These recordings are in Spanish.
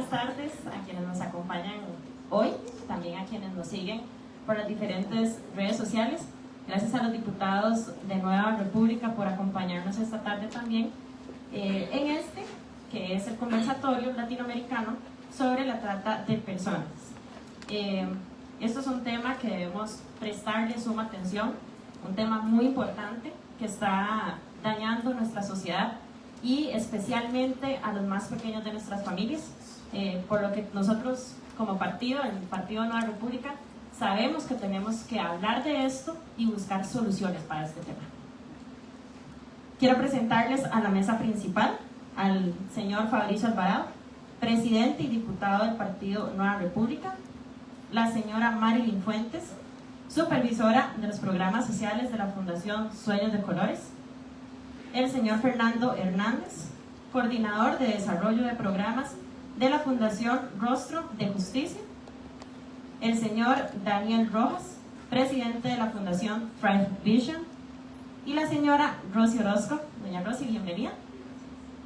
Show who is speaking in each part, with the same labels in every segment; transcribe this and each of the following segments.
Speaker 1: buenas tardes a quienes nos acompañan hoy, también a quienes nos siguen por las diferentes redes sociales. Gracias a los diputados de Nueva República por acompañarnos esta tarde también en este, que es el conversatorio latinoamericano sobre la trata de personas. Esto es un tema que debemos prestarle suma atención, un tema muy importante que está dañando nuestra sociedad y especialmente a los más pequeños de nuestras familias, por lo que nosotros como partido, el Partido Nueva República, sabemos que tenemos que hablar de esto y buscar soluciones para este tema. Quiero presentarles a la mesa principal al señor Fabricio Alvarado, presidente y diputado del Partido Nueva República, la señora Marilyn Fuentes, supervisora de los programas sociales de la Fundación Sueños de Colores, el señor Fernando Hernández, coordinador de desarrollo de programas de la Fundación Rostro de Justicia, el señor Daniel Rojas, presidente de la Fundación Thrive Vision, y la señora Rosy Orozco. Doña Rosy, bienvenida,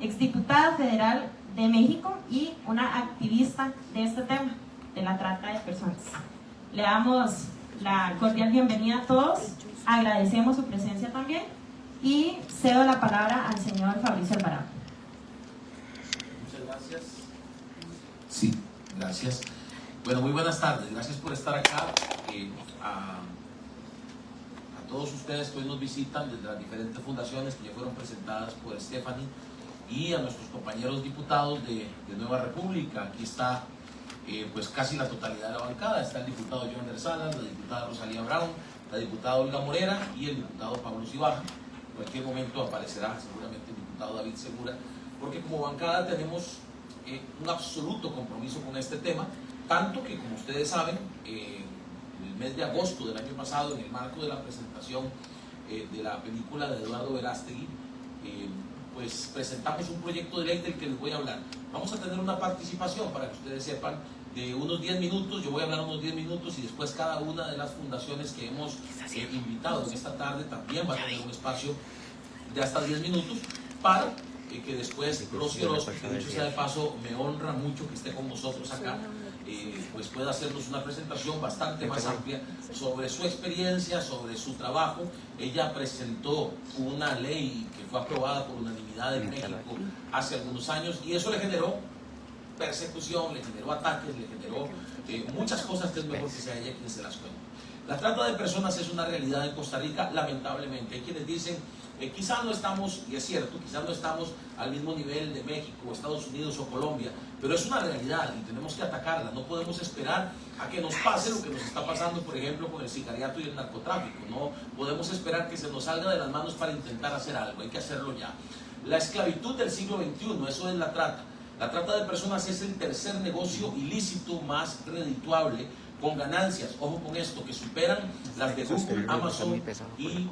Speaker 1: exdiputada federal de México y una activista de este tema, de la trata de personas. Le damos la cordial bienvenida a todos, agradecemos su presencia también y cedo la palabra al señor Fabricio Alvarado.
Speaker 2: Muchas gracias. Sí, gracias. Bueno, muy buenas tardes, gracias por estar acá. A todos ustedes que hoy nos visitan desde las diferentes fundaciones que ya fueron presentadas por Stephanie, y a nuestros compañeros diputados de Nueva República. Aquí está pues casi la totalidad de la bancada. Está el diputado John Salas, la diputada Rosalía Brown, la diputada Olga Morera y el diputado Pablo Cibaja. En cualquier momento aparecerá seguramente el diputado David Segura, porque como bancada tenemos un absoluto compromiso con este tema, tanto que, como ustedes saben, en el mes de agosto del año pasado, en el marco de la presentación de la película de Eduardo Verástegui, pues presentamos un proyecto de ley del que les voy a hablar. Vamos a tener una participación, para que ustedes sepan, de unos 10 minutos. Yo voy a hablar unos 10 minutos y después cada una de las fundaciones que hemos invitado en esta tarde también va a tener un espacio de hasta 10 minutos para que después Rosy Orozco, que dicho sea de paso, me honra mucho que esté con nosotros acá, pues pueda hacernos una presentación bastante más amplia sobre su experiencia, sobre su trabajo. Ella presentó una ley que fue aprobada por unanimidad en México hace algunos años y eso le generó persecución, le generó ataques, le generó muchas cosas que es mejor que sea ella quien se las cuente. La trata de personas es una realidad en Costa Rica, lamentablemente. Hay quienes dicen, quizás no estamos, y es cierto, quizás no estamos al mismo nivel de México, Estados Unidos o Colombia, pero es una realidad y tenemos que atacarla. No podemos esperar a que nos pase lo que nos está pasando, por ejemplo, con el sicariato y el narcotráfico. No podemos esperar que se nos salga de las manos para intentar hacer algo, hay que hacerlo ya. La esclavitud del siglo XXI, eso es la trata. La trata de personas es el tercer negocio ilícito más redituable, con ganancias, ojo con esto, que superan las de Google, Amazon y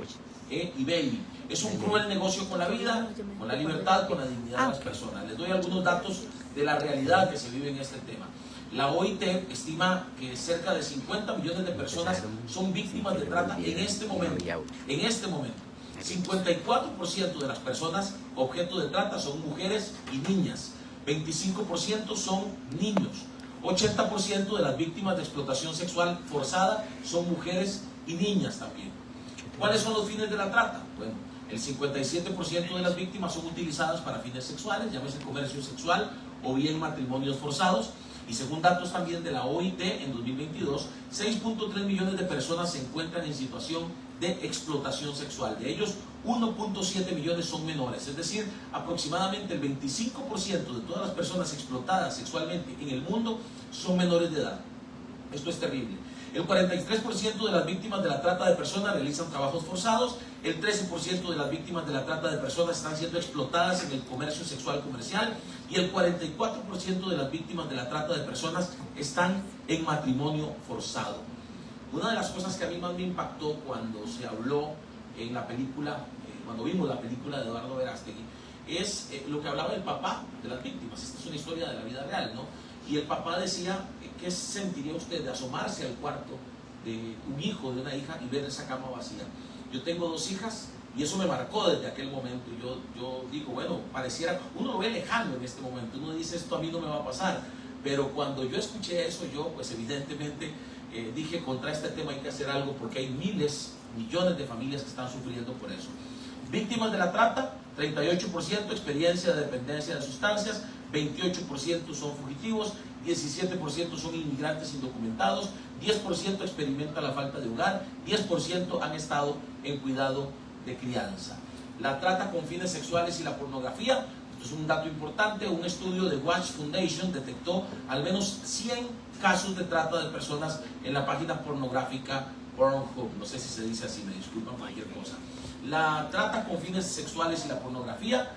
Speaker 2: eBay. Es un cruel negocio con la vida, con la libertad, con la dignidad de las personas. Les doy algunos datos de la realidad que se vive en este tema. La OIT estima que cerca de 50 millones de personas son víctimas de trata en este momento. En este momento. 54% de las personas objeto de trata son mujeres y niñas. 25% son niños. 80% de las víctimas de explotación sexual forzada son mujeres y niñas también. ¿Cuáles son los fines de la trata? Bueno, el 57% de las víctimas son utilizadas para fines sexuales, llámese comercio sexual o bien matrimonios forzados. Y según datos también de la OIT, en 2022, 6.3 millones de personas se encuentran en situación de explotación sexual. De ellos, 1.7 millones son menores, es decir, aproximadamente el 25% de todas las personas explotadas sexualmente en el mundo son menores de edad. Esto es terrible. El 43% de las víctimas de la trata de personas realizan trabajos forzados, el 13% de las víctimas de la trata de personas están siendo explotadas en el comercio sexual comercial y el 44% de las víctimas de la trata de personas están en matrimonio forzado. Una de las cosas que a mí más me impactó cuando se habló en la película, cuando vimos la película de Eduardo Verástegui, es lo que hablaba el papá de las víctimas. Esta es una historia de la vida real, ¿no? Y el papá decía, ¿qué sentiría usted de asomarse al cuarto de un hijo, de una hija y ver esa cama vacía? Yo tengo 2 hijas y eso me marcó desde aquel momento. Yo digo, bueno, pareciera, uno lo ve lejano en este momento, uno dice, esto a mí no me va a pasar, Pero cuando yo escuché eso, yo pues evidentemente dije, contra este tema hay que hacer algo, porque hay miles, millones de familias que están sufriendo por eso. Víctimas de la trata, 38%, experiencia de dependencia de sustancias, 28% son fugitivos, 17% son inmigrantes indocumentados, 10% experimentan la falta de hogar, 10% han estado en cuidado de crianza. La trata con fines sexuales y la pornografía, esto es un dato importante, un estudio de Watch Foundation detectó al menos 100 casos de trata de personas en la página pornográfica Pornhub, no sé si se dice así, me disculpan cualquier cosa. La trata con fines sexuales y la pornografía,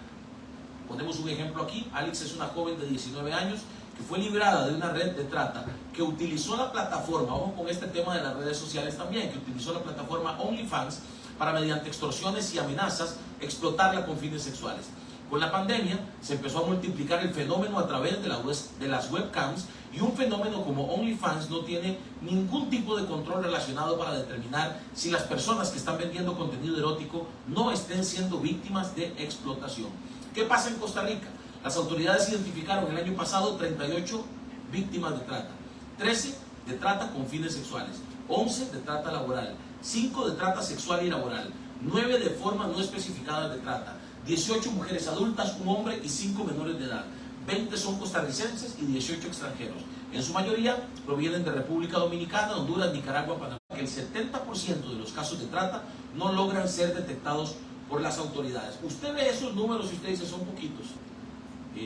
Speaker 2: ponemos un ejemplo aquí. Alex es una joven de 19 años que fue librada de una red de trata, que utilizó la plataforma, ojo con este tema de las redes sociales también, que utilizó la plataforma OnlyFans para, mediante extorsiones y amenazas, explotarla con fines sexuales. Con la pandemia se empezó a multiplicar el fenómeno a través de las webcams, y un fenómeno como OnlyFans no tiene ningún tipo de control relacionado para determinar si las personas que están vendiendo contenido erótico no estén siendo víctimas de explotación. ¿Qué pasa en Costa Rica? Las autoridades identificaron el año pasado 38 víctimas de trata, 13 de trata con fines sexuales, 11 de trata laboral, 5 de trata sexual y laboral, 9 de formas no especificadas de trata, 18 mujeres adultas, un hombre y 5 menores de edad. 20 son costarricenses y 18 extranjeros. En su mayoría provienen de República Dominicana, Honduras, Nicaragua, Panamá. El 70% de los casos de trata no logran ser detectados por las autoridades. Usted ve esos números y usted dice, son poquitos.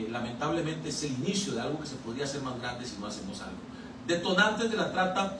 Speaker 2: Lamentablemente es el inicio de algo que se podría hacer más grande si no hacemos algo. Detonantes de la trata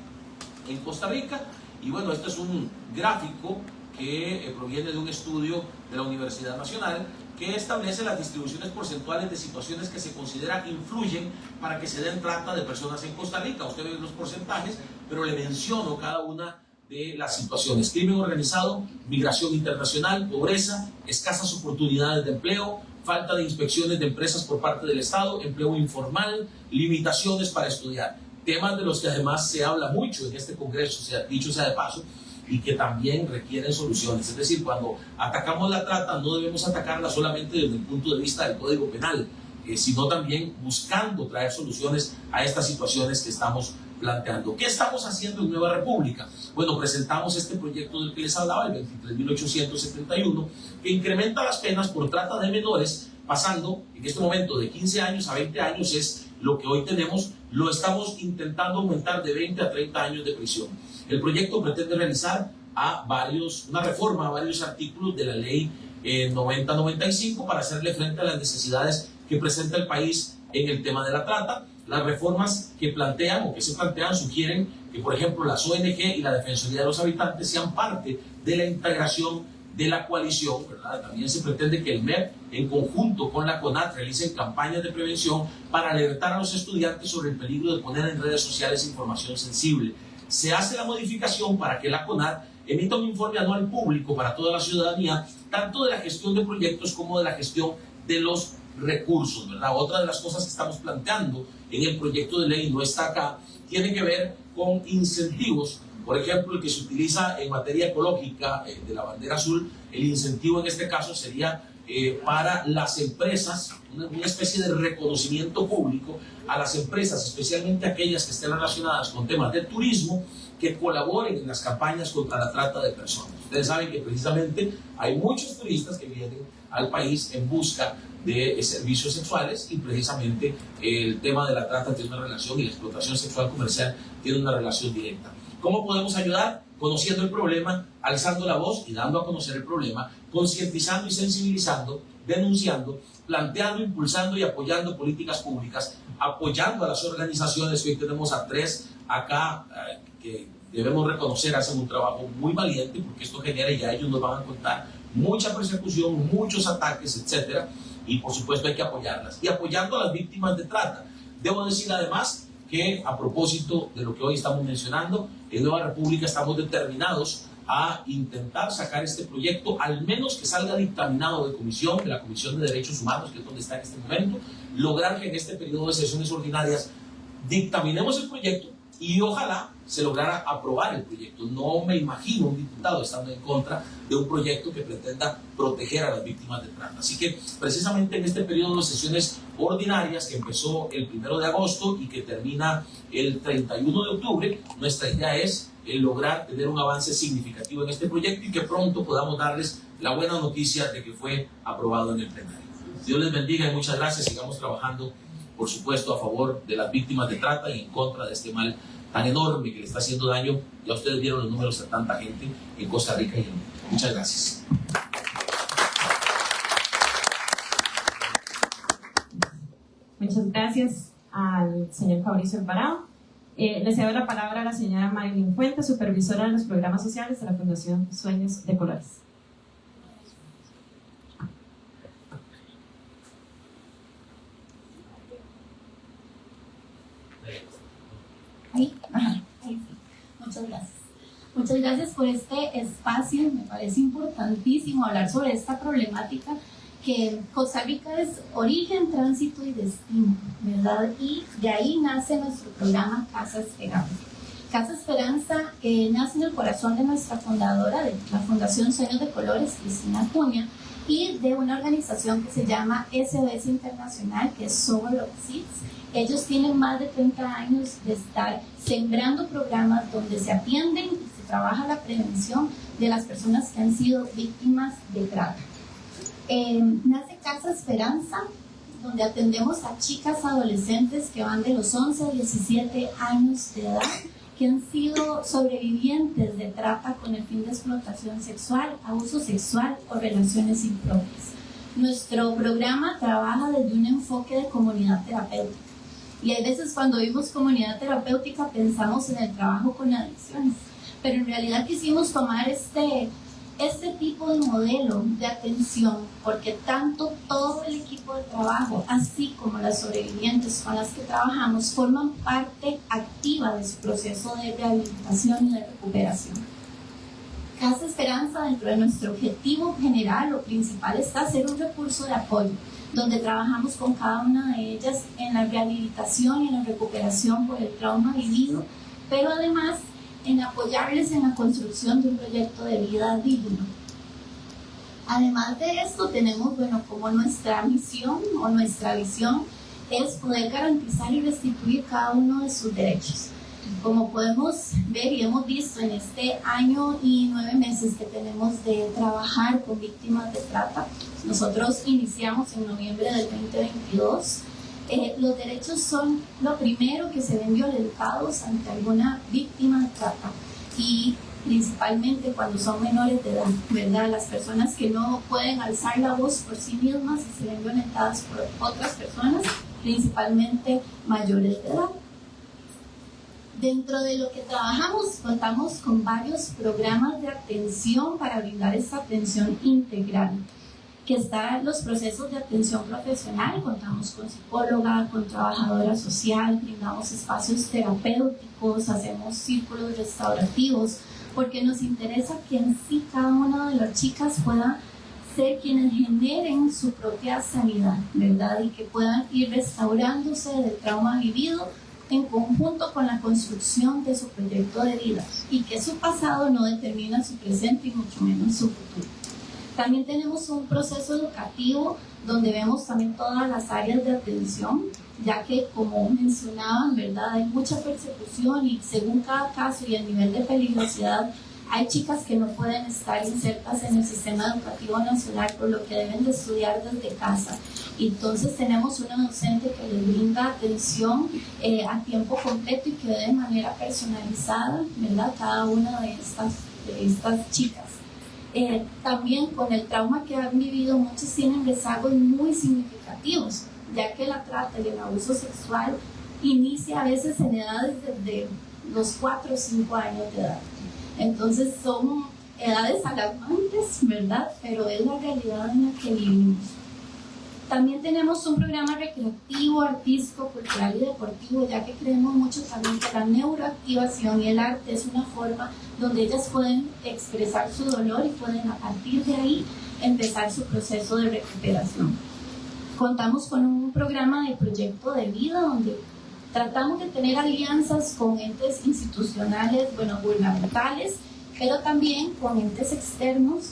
Speaker 2: en Costa Rica. Y bueno, este es un gráfico que proviene de un estudio de la Universidad Nacional, que establece las distribuciones porcentuales de situaciones que se considera influyen para que se den trata de personas en Costa Rica. Usted ve los porcentajes, pero le menciono cada una de las situaciones: crimen organizado, migración internacional, pobreza, escasas oportunidades de empleo, falta de inspecciones de empresas por parte del Estado, empleo informal, limitaciones para estudiar. Temas de los que además se habla mucho en este Congreso, dicho sea de paso, y que también requieren soluciones. Es decir, cuando atacamos la trata, no debemos atacarla solamente desde el punto de vista del Código Penal, sino también buscando traer soluciones a estas situaciones que estamos planteando. ¿Qué estamos haciendo en Nueva República? Bueno, presentamos este proyecto del que les hablaba, el 23.871, que incrementa las penas por trata de menores, pasando en este momento de 15 años a 20 años, es lo que hoy tenemos. Lo estamos intentando aumentar de 20 a 30 años de prisión. El proyecto pretende realizar una reforma a varios artículos de la ley 90-95 para hacerle frente a las necesidades que presenta el país en el tema de la trata. Las reformas que se plantean sugieren que, por ejemplo, las ONG y la Defensoría de los Habitantes sean parte de la integración de la coalición, ¿verdad? También se pretende que el MEP, en conjunto con la CONAT, realicen campañas de prevención para alertar a los estudiantes sobre el peligro de poner en redes sociales información sensible. Se hace la modificación para que la CONAT emita un informe anual público para toda la ciudadanía, tanto de la gestión de proyectos como de la gestión de los recursos, ¿verdad? Otra de las cosas que estamos planteando en el proyecto de ley, no está acá, tiene que ver con incentivos. Por ejemplo, el que se utiliza en materia ecológica de la bandera azul, el incentivo en este caso sería para las empresas, una especie de reconocimiento público a las empresas, especialmente aquellas que estén relacionadas con temas de turismo, que colaboren en las campañas contra la trata de personas. Ustedes saben que precisamente hay muchos turistas que vienen al país en busca de servicios sexuales, y precisamente el tema de la trata tiene una relación, y la explotación sexual comercial tiene una relación directa. ¿Cómo podemos ayudar? Conociendo el problema, alzando la voz y dando a conocer el problema, concientizando y sensibilizando, denunciando, planteando, impulsando y apoyando políticas públicas, apoyando a las organizaciones. Hoy tenemos a 3 acá que debemos reconocer, hacen un trabajo muy valiente, porque esto genera, y ya ellos nos van a contar, mucha persecución, muchos ataques, etcétera, y por supuesto hay que apoyarlas. Y apoyando a las víctimas de trata. Debo decir además que, a propósito de lo que hoy estamos mencionando, en Nueva República estamos determinados a intentar sacar este proyecto, al menos que salga dictaminado de la Comisión de Derechos Humanos, que es donde está en este momento, lograr que en este periodo de sesiones ordinarias dictaminemos el proyecto y ojalá se lograra aprobar el proyecto. No me imagino un diputado estando en contra de un proyecto que pretenda proteger a las víctimas de trata. Así que precisamente en este periodo de sesiones ordinarias que empezó el 1 de agosto y que termina el 31 de octubre, nuestra idea es lograr tener un avance significativo en este proyecto y que pronto podamos darles la buena noticia de que fue aprobado en el plenario. Dios les bendiga y muchas gracias. Sigamos trabajando, por supuesto, a favor de las víctimas de trata y en contra de este mal tan enorme que le está haciendo daño. Ya ustedes vieron los números a tanta gente en Costa Rica y en el mundo. Muchas gracias.
Speaker 1: Muchas gracias al señor Fabricio Alvarado. Le cedo la palabra a la señora Marilyn Fuentes, supervisora de los programas sociales de la Fundación Sueños de Colores.
Speaker 3: Muchas gracias. Muchas gracias por este espacio. Me parece importantísimo hablar sobre esta problemática que Costa Rica es origen, tránsito y destino, ¿verdad? Y de ahí nace nuestro programa Casa Esperanza. Casa Esperanza nace en el corazón de nuestra fundadora, de la Fundación Sueños de Colores, Cristina Acuña, y de una organización que se llama SOS Internacional, que es Sober of Seeds. Ellos tienen más de 30 años de estar sembrando programas donde se atienden y se trabaja la prevención de las personas que han sido víctimas de trata. Nace Casa Esperanza, donde atendemos a chicas adolescentes que van de los 11 a 17 años de edad, que han sido sobrevivientes de trata con el fin de explotación sexual, abuso sexual o relaciones impropias. Nuestro programa trabaja desde un enfoque de comunidad terapéutica. Y hay veces cuando vimos comunidad terapéutica pensamos en el trabajo con adicciones, pero en realidad quisimos tomar este tipo de modelo de atención porque tanto todo el equipo de trabajo, así como las sobrevivientes con las que trabajamos, forman parte activa de su proceso de rehabilitación y de recuperación. Casa Esperanza, dentro de nuestro objetivo general o principal, está ser un recurso de apoyo, donde trabajamos con cada una de ellas en la rehabilitación y en la recuperación por el trauma vivido, pero además en apoyarles en la construcción de un proyecto de vida digno. Además de esto, tenemos, como nuestra misión o nuestra visión es poder garantizar y restituir cada uno de sus derechos. Como podemos ver y hemos visto en este año y 9 meses que tenemos de trabajar con víctimas de trata, nosotros iniciamos en noviembre del 2022. Los derechos son lo primero que se ven violentados ante alguna víctima de trata y principalmente cuando son menores de edad, ¿verdad? Las personas que no pueden alzar la voz por sí mismas y se ven violentadas por otras personas, principalmente mayores de edad. Dentro de lo que trabajamos, contamos con varios programas de atención para brindar esta atención integral, que están los procesos de atención profesional. Contamos con psicóloga, con trabajadora social, brindamos espacios terapéuticos, hacemos círculos restaurativos, porque nos interesa que en sí cada una de las chicas pueda ser quienes generen su propia sanidad, ¿verdad? Y que puedan ir restaurándose del trauma vivido en conjunto con la construcción de su proyecto de vida, y que su pasado no determina su presente y mucho menos su futuro. También tenemos un proceso educativo donde vemos también todas las áreas de atención, ya que, como mencionaban, ¿verdad?, hay mucha persecución y según cada caso y el nivel de peligrosidad, hay chicas que no pueden estar insertas en el sistema educativo nacional, por lo que deben de estudiar desde casa. Entonces tenemos una docente que les brinda atención a tiempo completo y que ve de manera personalizada, ¿verdad?, cada una de estas chicas. También con el trauma que han vivido, muchos tienen rezagos muy significativos, ya que la trata y el abuso sexual inicia a veces en edades desde los 4 o 5 años de edad. Entonces son edades alarmantes, ¿verdad? Pero es la realidad en la que vivimos. También tenemos un programa recreativo, artístico, cultural y deportivo, ya que creemos mucho también que la neuroactivación y el arte es una forma donde ellas pueden expresar su dolor y pueden a partir de ahí empezar su proceso de recuperación. Contamos con un programa de proyecto de vida donde Tratamos de tener alianzas con entes institucionales, bueno, gubernamentales, pero también con entes externos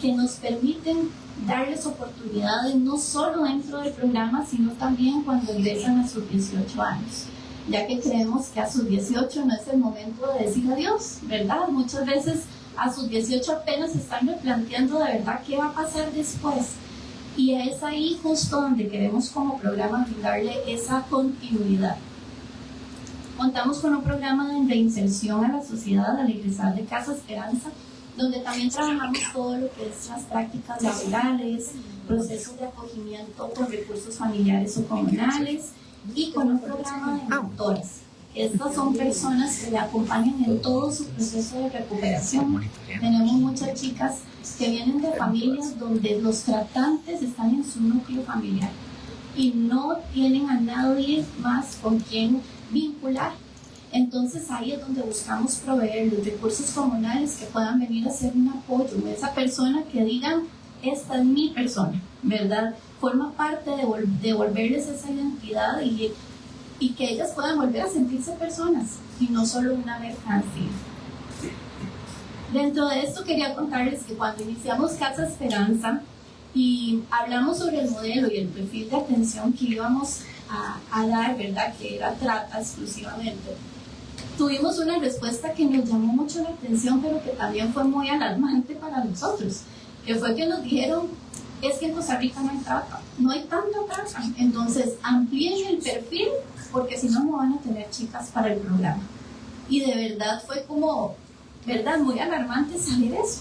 Speaker 3: que nos permiten darles oportunidades no solo dentro del programa, sino también cuando ingresan a sus 18 años, ya que creemos que a sus 18 no es el momento de decir adiós, ¿verdad? Muchas veces a sus 18 apenas se están replanteando de verdad qué va a pasar después. Y es ahí justo donde queremos como programa brindarle esa continuidad. Contamos con un programa de reinserción a la sociedad al ingresar de Casa Esperanza, donde también trabajamos todo lo que es las prácticas laborales, procesos de acogimiento con recursos familiares o comunales, y con un programa de mentores. Estas son personas que le acompañan en todo su proceso de recuperación. Tenemos muchas chicas que vienen de familias donde los tratantes están en su núcleo familiar y no tienen a nadie más con quien vincular. Entonces ahí es donde buscamos proveer los recursos comunales que puedan venir a ser un apoyo, esa persona que digan, esta es mi persona, ¿verdad? Forma parte de devolverles esa identidad y que ellas puedan volver a sentirse personas y no solo una mercancía. Dentro de esto quería contarles que cuando iniciamos Casa Esperanza y hablamos sobre el modelo y el perfil de atención que íbamos a dar, ¿verdad? Que era trata exclusivamente. Tuvimos una respuesta que nos llamó mucho la atención, pero que también fue muy alarmante para nosotros, que fue que nos dijeron, es que en Costa Rica no hay trata, no hay tanta trata, entonces amplíen el perfil, porque si no, no van a tener chicas para el programa. Y de verdad fue como, ¿verdad? Muy alarmante saber eso,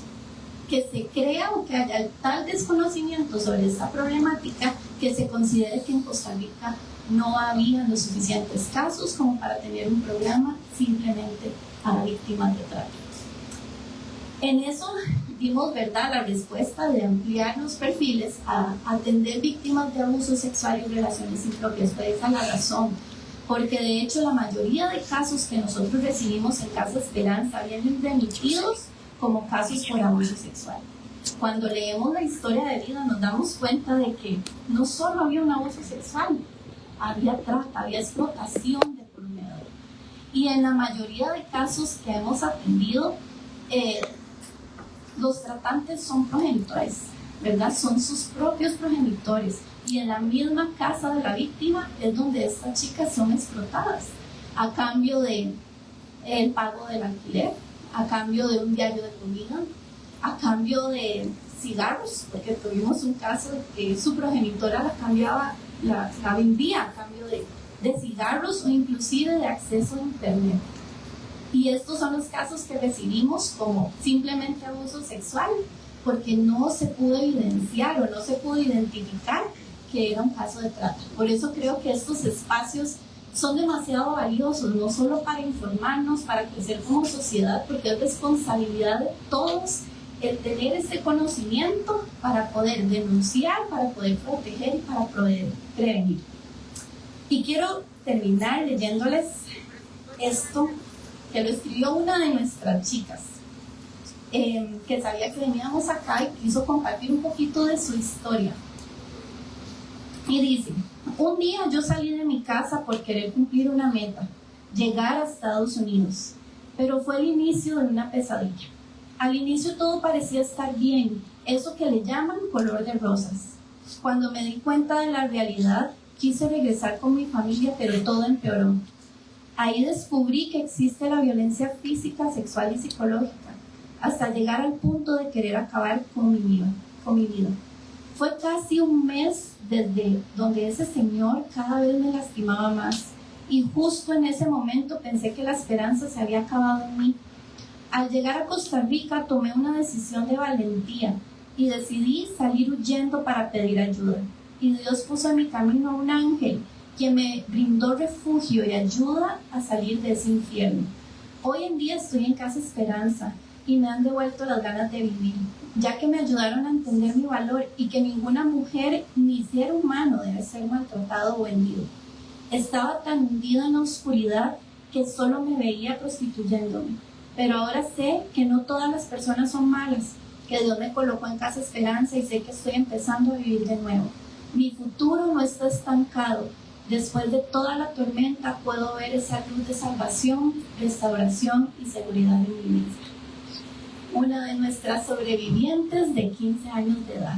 Speaker 3: que se crea o que haya tal desconocimiento sobre esta problemática que se considere que en Costa Rica no había los suficientes casos como para tener un programa simplemente para víctimas de trata. En eso dimos, ¿verdad?, la respuesta de ampliar los perfiles a atender víctimas de abuso sexual y relaciones impropias. Fue esa la razón, porque de hecho la mayoría de casos que nosotros recibimos en Casa Esperanza vienen remitidos como casos por abuso sexual. Cuando leemos la historia de vida nos damos cuenta de que no solo había un abuso sexual, había trata, había explotación de por medio. Y en la mayoría de casos que hemos atendido, los tratantes son progenitores, ¿verdad? Son sus propios progenitores. Y en la misma casa de la víctima es donde estas chicas son explotadas a cambio de el pago del alquiler, a cambio de un diario de comida, a cambio de cigarros, porque tuvimos un caso de que su progenitora la vendía a cambio de cigarros o inclusive de acceso a internet. Y estos son los casos que recibimos como simplemente abuso sexual, porque no se pudo evidenciar o no se pudo identificar que era un caso de trata. Por eso creo que estos espacios son demasiado valiosos, no solo para informarnos, para crecer como sociedad, porque es responsabilidad de todos el tener ese conocimiento para poder denunciar, para poder proteger y para poder prevenir. Y quiero terminar leyéndoles esto que lo escribió una de nuestras chicas, que sabía que veníamos acá y quiso compartir un poquito de su historia. Y dice, un día yo salí de mi casa por querer cumplir una meta, llegar a Estados Unidos, pero fue el inicio de una pesadilla. Al inicio todo parecía estar bien, eso que le llaman color de rosas. Cuando me di cuenta de la realidad, quise regresar con mi familia, pero todo empeoró. Ahí descubrí que existe la violencia física, sexual y psicológica, hasta llegar al punto de querer acabar con mi vida. Fue casi un mes desde donde ese señor cada vez me lastimaba más, y justo en ese momento pensé que la esperanza se había acabado en mí. Al llegar a Costa Rica tomé una decisión de valentía y decidí salir huyendo para pedir ayuda. Y Dios puso en mi camino a un ángel quien me brindó refugio y ayuda a salir de ese infierno. Hoy en día estoy en Casa Esperanza y me han devuelto las ganas de vivir, ya que me ayudaron a entender mi valor y que ninguna mujer ni ser humano debe ser maltratado o vendido. Estaba tan hundida en la oscuridad que solo me veía prostituyéndome, pero ahora sé que no todas las personas son malas, que Dios me colocó en Casa Esperanza y sé que estoy empezando a vivir de nuevo. Mi futuro no está estancado Después de toda la tormenta puedo ver esa luz de salvación, restauración y seguridad en mi vida. Una de nuestras sobrevivientes de 15 años de edad,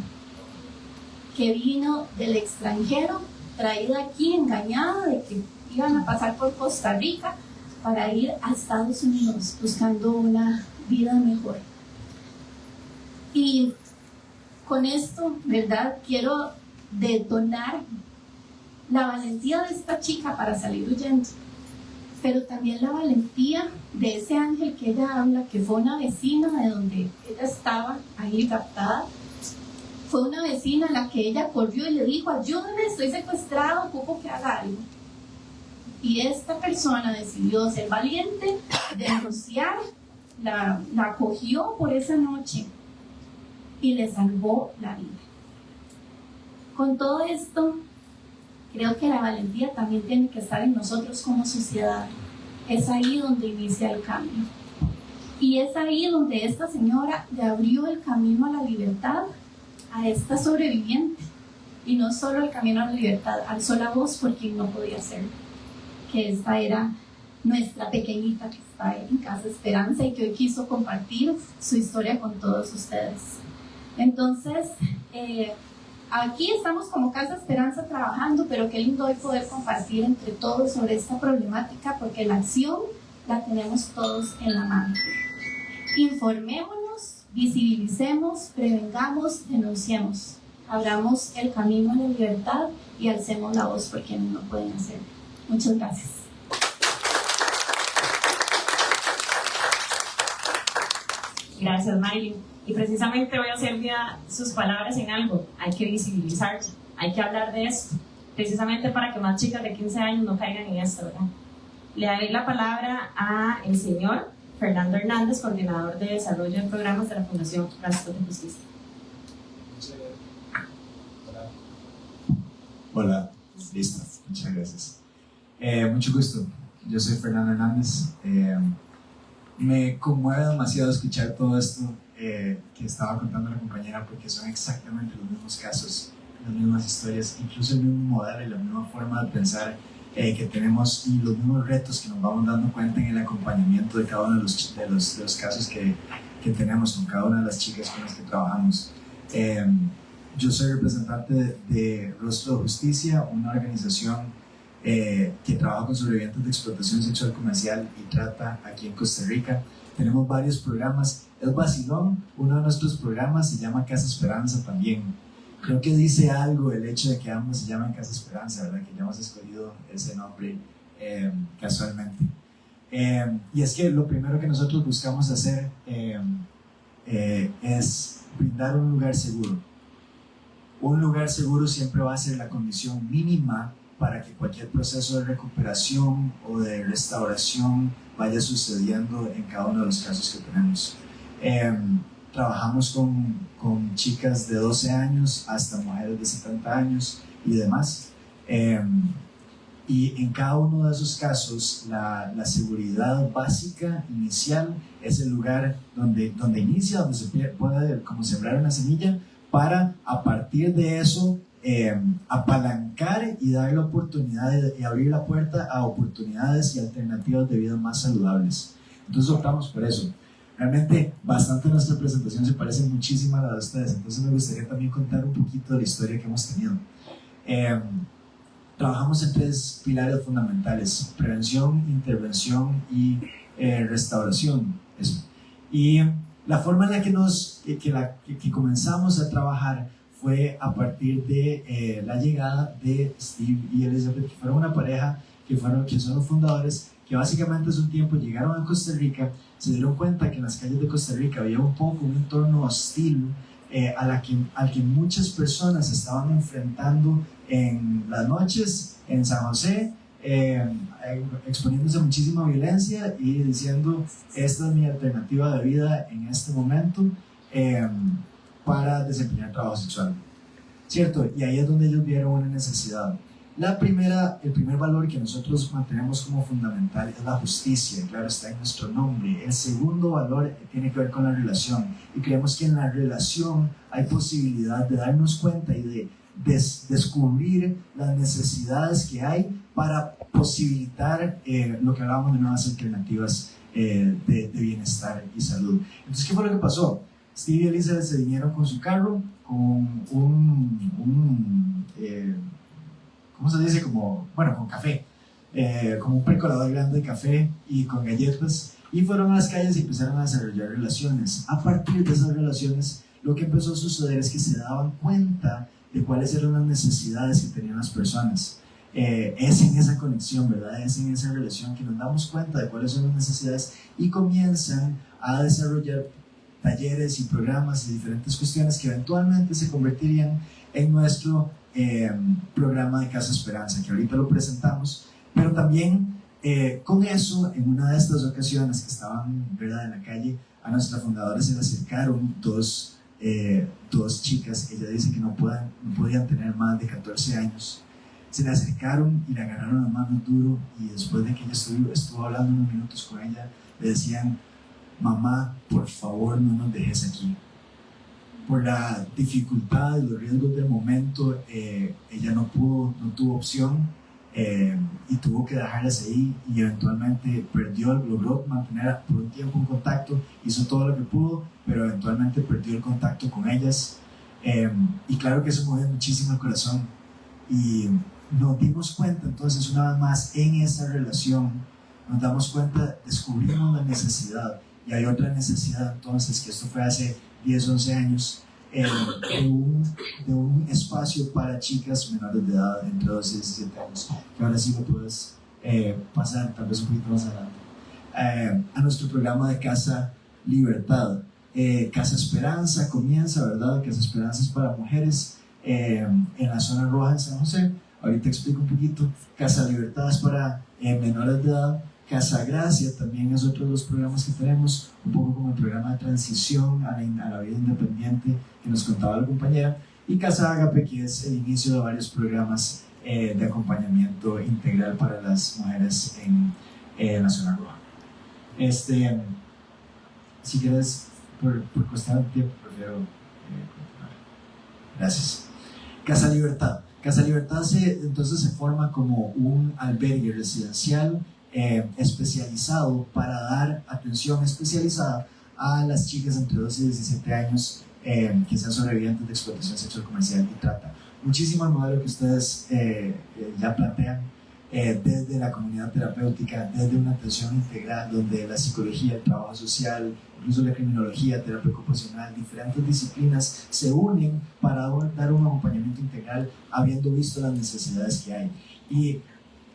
Speaker 3: que vino del extranjero, traída aquí engañada de que iban a pasar por Costa Rica para ir a Estados Unidos buscando una vida mejor. Y con esto, ¿verdad? Quiero detonar la valentía de esta chica para salir huyendo, pero también la valentía de ese ángel que ella habla, que fue una vecina de donde ella estaba ahí captada. Fue una vecina a la que ella corrió y le dijo: ayúdame, estoy secuestrado, ocupo que haga algo. Y esta persona decidió ser valiente, denunciar, la acogió por esa noche y le salvó la vida. Con todo esto, creo que la valentía también tiene que estar en nosotros como sociedad. Es ahí donde inicia el cambio. Y es ahí donde esta señora le abrió el camino a la libertad a esta sobreviviente. Y no solo el camino a la libertad, alzó la voz por quien no podía hacerlo. Que esta era nuestra pequeñita que está en Casa Esperanza y que hoy quiso compartir su historia con todos ustedes. Entonces, aquí estamos como Casa Esperanza trabajando, pero qué lindo hoy poder compartir entre todos sobre esta problemática, porque la acción la tenemos todos en la mano. Informémonos, visibilicemos, prevengamos, denunciemos, abramos el camino a la libertad y alcemos la voz por quienes no pueden hacerlo. Muchas gracias.
Speaker 1: Gracias, Mayli. Y precisamente voy a hacer mía sus palabras en algo. Hay que visibilizarse, hay que hablar de esto, precisamente para que más chicas de 15 años no caigan en esto, ¿verdad? Le daré la palabra al señor Fernando Hernández, coordinador de desarrollo de programas de la Fundación Brazos de Justicia.
Speaker 4: Hola, listo, muchas gracias. Mucho gusto, yo soy Fernando Hernández. Me conmueve demasiado escuchar todo esto que estaba contando la compañera, porque son exactamente los mismos casos, las mismas historias, incluso el mismo modelo y la misma forma de pensar que tenemos, y los mismos retos que nos vamos dando cuenta en el acompañamiento de cada uno de los casos que tenemos con cada una de las chicas con las que trabajamos. Yo soy representante de Rostro de Justicia, una organización que trabaja con sobrevivientes de explotación sexual comercial y trata aquí en Costa Rica. Tenemos varios programas. Es vacilón, uno de nuestros programas se llama Casa Esperanza también. Creo que dice algo el hecho de que ambos se llaman Casa Esperanza, ¿verdad? Que ya hemos escogido ese nombre casualmente. Y es que lo primero que nosotros buscamos hacer es brindar un lugar seguro. Un lugar seguro siempre va a ser la condición mínima para que cualquier proceso de recuperación o de restauración vaya sucediendo en cada uno de los casos que tenemos. Trabajamos con chicas de 12 años hasta mujeres de 70 años y demás. Y en cada uno de esos casos, la seguridad básica inicial es el lugar donde inicia, donde se puede como sembrar una semilla para, a partir de eso, apalancar y dar la oportunidad y abrir la puerta a oportunidades y alternativas de vida más saludables. Entonces optamos por eso. Realmente bastante de nuestra presentación se parece muchísimo a la de ustedes, entonces me gustaría también contar un poquito de la historia que hemos tenido. Trabajamos en 3 pilares fundamentales: prevención, intervención y restauración. Eso. Y la forma en la que comenzamos a trabajar fue a partir de la llegada de Steve y Elizabeth, que fueron una pareja que son los fundadores, que básicamente hace un tiempo llegaron a Costa Rica, se dieron cuenta que en las calles de Costa Rica había un entorno hostil al que muchas personas estaban enfrentando en las noches en San José, exponiéndose a muchísima violencia y diciendo: esta es mi alternativa de vida en este momento para desempeñar trabajo sexual, ¿cierto? Y ahí es donde ellos vieron una necesidad. El primer valor que nosotros mantenemos como fundamental es la justicia, claro, está en nuestro nombre. El segundo valor tiene que ver con la relación, y creemos que en la relación hay posibilidad de darnos cuenta y descubrir las necesidades que hay para posibilitar lo que hablábamos de nuevas alternativas de bienestar y salud. Entonces, ¿qué fue lo que pasó? Steve y Elizabeth se vinieron con su carro, con ¿cómo se dice? Con café, como un percolador grande de café y con galletas, y fueron a las calles y empezaron a desarrollar relaciones. A partir de esas relaciones, lo que empezó a suceder es que se daban cuenta de cuáles eran las necesidades que tenían las personas. Es en esa conexión, ¿verdad? Es en esa relación que nos damos cuenta de cuáles son las necesidades y comienzan a desarrollar talleres y programas de diferentes cuestiones que eventualmente se convertirían en nuestro programa de Casa Esperanza, que ahorita lo presentamos, pero también con eso, en una de estas ocasiones que estaban, ¿verdad?, en la calle, a nuestra fundadora se le acercaron dos chicas. Ella dice que no podían tener más de 14 años. Se le acercaron y le agarraron las manos duro, y después de que ella estuvo hablando unos minutos con ella, le decían: mamá, por favor, no nos dejes aquí. Por la dificultad y los riesgos del momento, ella no tuvo opción, y tuvo que dejarlas ahí, y eventualmente logró mantener por un tiempo un contacto, hizo todo lo que pudo, pero eventualmente perdió el contacto con ellas, y claro que eso movió muchísimo el corazón, y nos dimos cuenta entonces, una vez más, en esa relación nos damos cuenta, descubrimos la necesidad, y hay otra necesidad entonces, que esto fue hace 10, 11 años, de un espacio para chicas menores de edad, entre 12 y 17 años, que ahora sí lo puedes pasar tal vez un poquito más adelante, a nuestro programa de Casa Libertad. Casa Esperanza comienza, ¿verdad? Casa Esperanza es para mujeres en la zona roja de San José. Ahorita explico un poquito. Casa Libertad es para menores de edad. Casa Gracia también es otro de los programas que tenemos, un poco como el programa de transición a la vida independiente que nos contaba la compañera, y Casa Ágape, que es el inicio de varios programas de acompañamiento integral para las mujeres en la zona roja. Si quieres, por cuestión de tiempo, prefiero continuar. Gracias. Casa Libertad. Casa Libertad entonces se forma como un albergue residencial especializado para dar atención especializada a las chicas entre 12 y 17 años que sean sobrevivientes de explotación sexual comercial y trata. Muchísimo el modelo que ustedes ya plantean, desde la comunidad terapéutica, desde una atención integral donde la psicología, el trabajo social, incluso la criminología, terapia ocupacional, diferentes disciplinas se unen para dar un acompañamiento integral habiendo visto las necesidades que hay. Y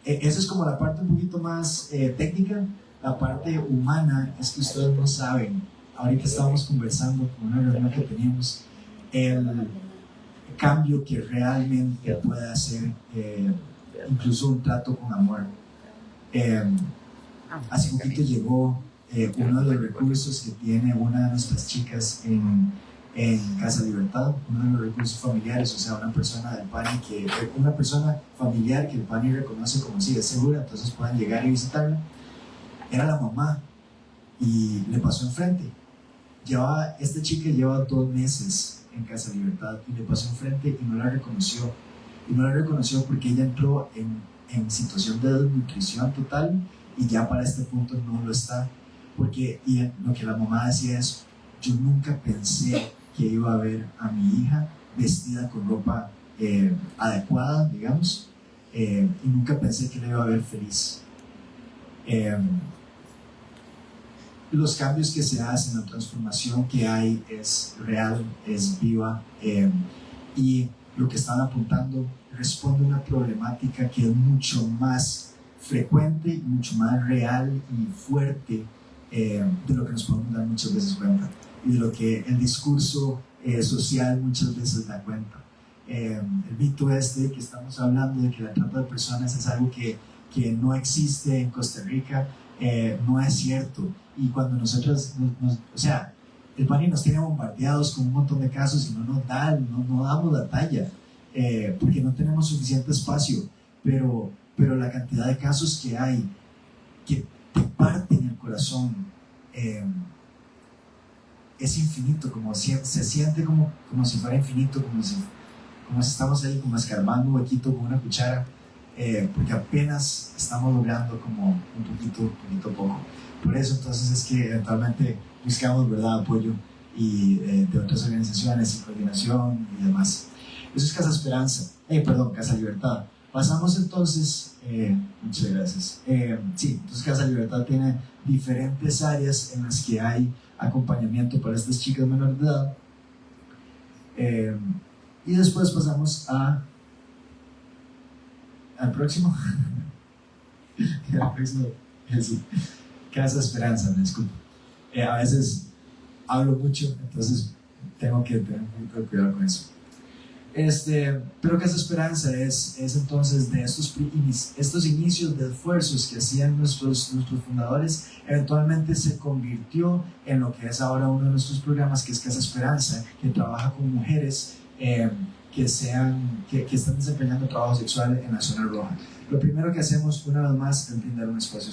Speaker 4: esa es como la parte un poquito más técnica. La parte humana es que ustedes no saben. Ahorita estábamos conversando con una reunión que teníamos, el cambio que realmente puede hacer incluso un trato con amor. Hace poquito llegó uno de los recursos que tiene una de nuestras chicas en Casa Libertad, uno de los recursos familiares, o sea, una persona familiar que el PANI reconoce como si es segura, entonces puedan llegar y visitarla. Era la mamá y le pasó enfrente. Esta chica lleva 2 meses en Casa Libertad y le pasó enfrente y no la reconoció. Y no la reconoció porque ella entró en situación de desnutrición total y ya para este punto no lo está. Y lo que la mamá decía es: yo nunca pensé que iba a ver a mi hija vestida con ropa adecuada, digamos, y nunca pensé que la iba a ver feliz. Los cambios que se hacen, la transformación que hay es real, es viva, y lo que están apuntando responde a una problemática que es mucho más frecuente, mucho más real y fuerte de lo que nos podemos dar muchas veces cuenta, y de lo que el discurso social muchas veces da cuenta. El mito que estamos hablando de que la trata de personas es algo que no existe en Costa Rica, no es cierto. Y cuando nosotros, o sea, el PANI nos tiene bombardeados con un montón de casos y no damos la talla, porque no tenemos suficiente espacio, pero la cantidad de casos que hay que te parten el corazón es infinito, se siente como si fuera infinito, nos estamos ahí como escarbando un huequito con una cuchara, porque apenas estamos logrando como un poquito poco. Por eso entonces es que eventualmente buscamos, ¿verdad?, apoyo y de otras organizaciones y coordinación y demás. Eso es Casa Esperanza, Casa Libertad. Pasamos entonces, muchas gracias. Sí, entonces Casa Libertad tiene diferentes áreas en las que hay acompañamiento para estas chicas menores de edad. Y después pasamos al próximo. Al próximo, sí. Casa Esperanza, me disculpo. A veces hablo mucho, entonces tengo que tener un poquito de cuidado con eso. Pero Casa Esperanza es entonces de estos inicios de esfuerzos que hacían nuestros fundadores, eventualmente se convirtió en lo que es ahora uno de nuestros programas, que es Casa Esperanza, que trabaja con mujeres que están desempeñando trabajo sexual en la zona roja. Lo primero que hacemos una vez más es brindar un espacio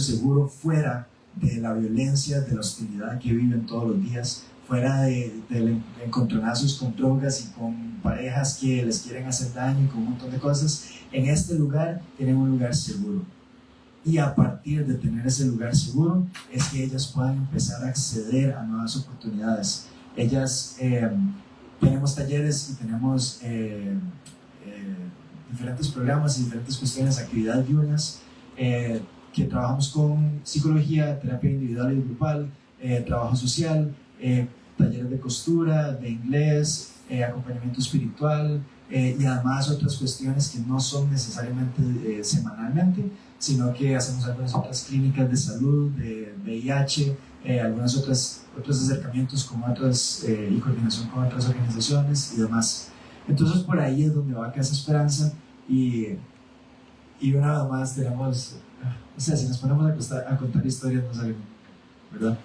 Speaker 4: seguro fuera de la violencia, de la hostilidad que viven todos los días, fuera de encontronazos con drogas y con parejas que les quieren hacer daño y con un montón de cosas. En este lugar tienen un lugar seguro. Y a partir de tener ese lugar seguro es que ellas puedan empezar a acceder a nuevas oportunidades. Ellas, tenemos talleres y tenemos diferentes programas y diferentes cuestiones, actividades diurnas, que trabajamos con psicología, terapia individual y grupal, trabajo social, talleres de costura, de inglés, acompañamiento espiritual, y además otras cuestiones que no son necesariamente semanalmente, sino que hacemos algunas otras clínicas de salud, de VIH, algunos otros acercamientos con otras, y coordinación con otras organizaciones y demás. Entonces por ahí es donde va Casa Esperanza, y una vez más tenemos, o sea, si nos ponemos a contar historias no salimos, ¿verdad?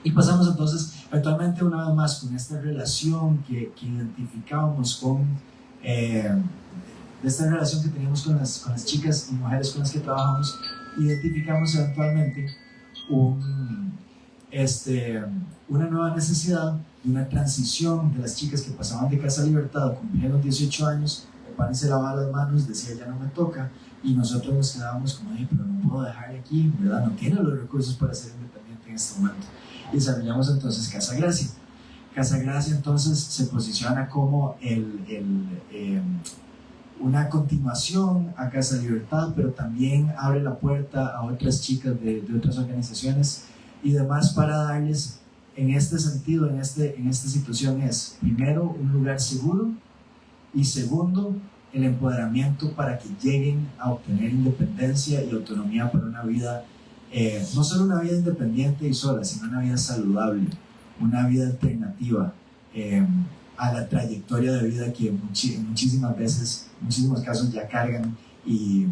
Speaker 4: Y pasamos entonces eventualmente una vez más con esta relación que identificábamos esta relación que teníamos con las chicas y mujeres con las que trabajamos, identificamos eventualmente una nueva necesidad de una transición de las chicas que pasaban de Casa Libertad, cumplían los 18 años, el pan y se lavaba las manos, decía ya no me toca, y nosotros nos quedábamos como, pero no puedo dejar aquí, ¿verdad? No tiene los recursos para ser independiente en este momento. Y desarrollamos entonces Casa Gracia. Casa Gracia entonces se posiciona como una continuación a Casa Libertad, pero también abre la puerta a otras chicas de otras organizaciones y demás, para darles en este sentido, en esta situación, es primero un lugar seguro, y segundo el empoderamiento para que lleguen a obtener independencia y autonomía para una vida, no solo una vida independiente y sola, sino una vida saludable, una vida alternativa a la trayectoria de vida que muchísimas veces, en muchísimos casos ya cargan, y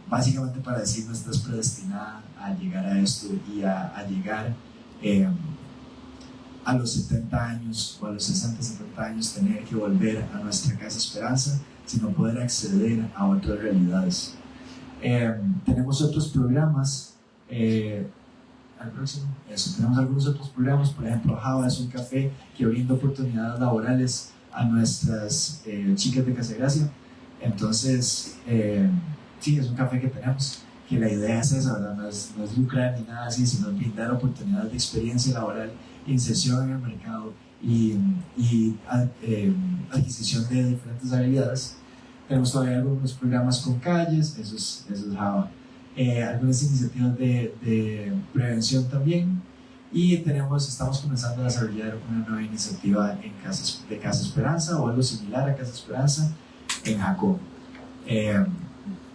Speaker 4: básicamente para decir no estás predestinada a llegar a esto y a llegar a los 70 años o a los 60, 70 años tener que volver a nuestra Casa Esperanza, sino poder acceder a otras realidades. Tenemos otros programas, al próximo, tenemos algunos otros programas, por ejemplo Java es un café que brinda oportunidades laborales a nuestras chicas de Casa Gracia. Entonces sí, es un café que tenemos, que la idea es esa, ¿verdad? No es lucrar ni nada así, sino brindar oportunidades de experiencia laboral, inserción en el mercado y adquisición de diferentes habilidades. Tenemos todavía algunos programas con calles, eso es Java. Algunas iniciativas de prevención también, y estamos comenzando a desarrollar una nueva iniciativa de Casa Esperanza o algo similar a Casa Esperanza en Jacob.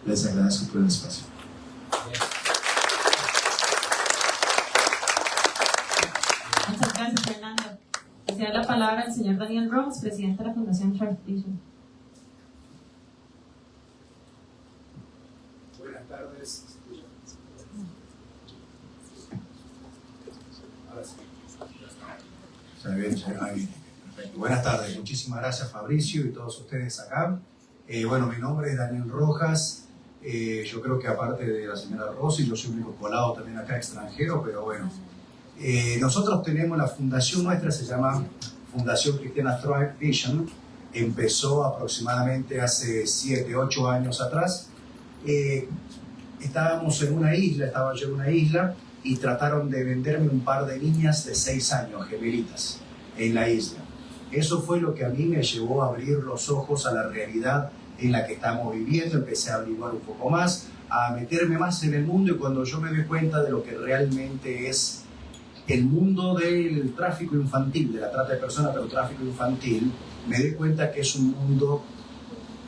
Speaker 4: Les agradezco por el espacio.
Speaker 1: Muchas gracias, Fernando. Le da la palabra al señor Daniel Rojas, presidente de la Fundación Charles Vision.
Speaker 5: Buenas tardes. Ahora sí. Está bien, perfecto. Buenas tardes, muchísimas gracias Fabricio y todos ustedes acá. Bueno, mi nombre es Daniel Rojas. Yo creo que aparte de la señora Rossi, yo soy un único colado también acá extranjero, pero bueno. Nosotros tenemos la fundación nuestra, se llama Fundación Cristiana Thrive Vision empezó aproximadamente hace 7, 8 años atrás. Estábamos en una isla, estaba yo en una isla y trataron de venderme un par de niñas de 6 años, gemelitas, en la isla. Eso fue lo que a mí me llevó a abrir los ojos a la realidad en la que estamos viviendo. Empecé a averiguar un poco más, a meterme más en el mundo, y cuando yo me doy cuenta de lo que realmente es el mundo del tráfico infantil, de la trata de personas, pero tráfico infantil, me doy cuenta que es un mundo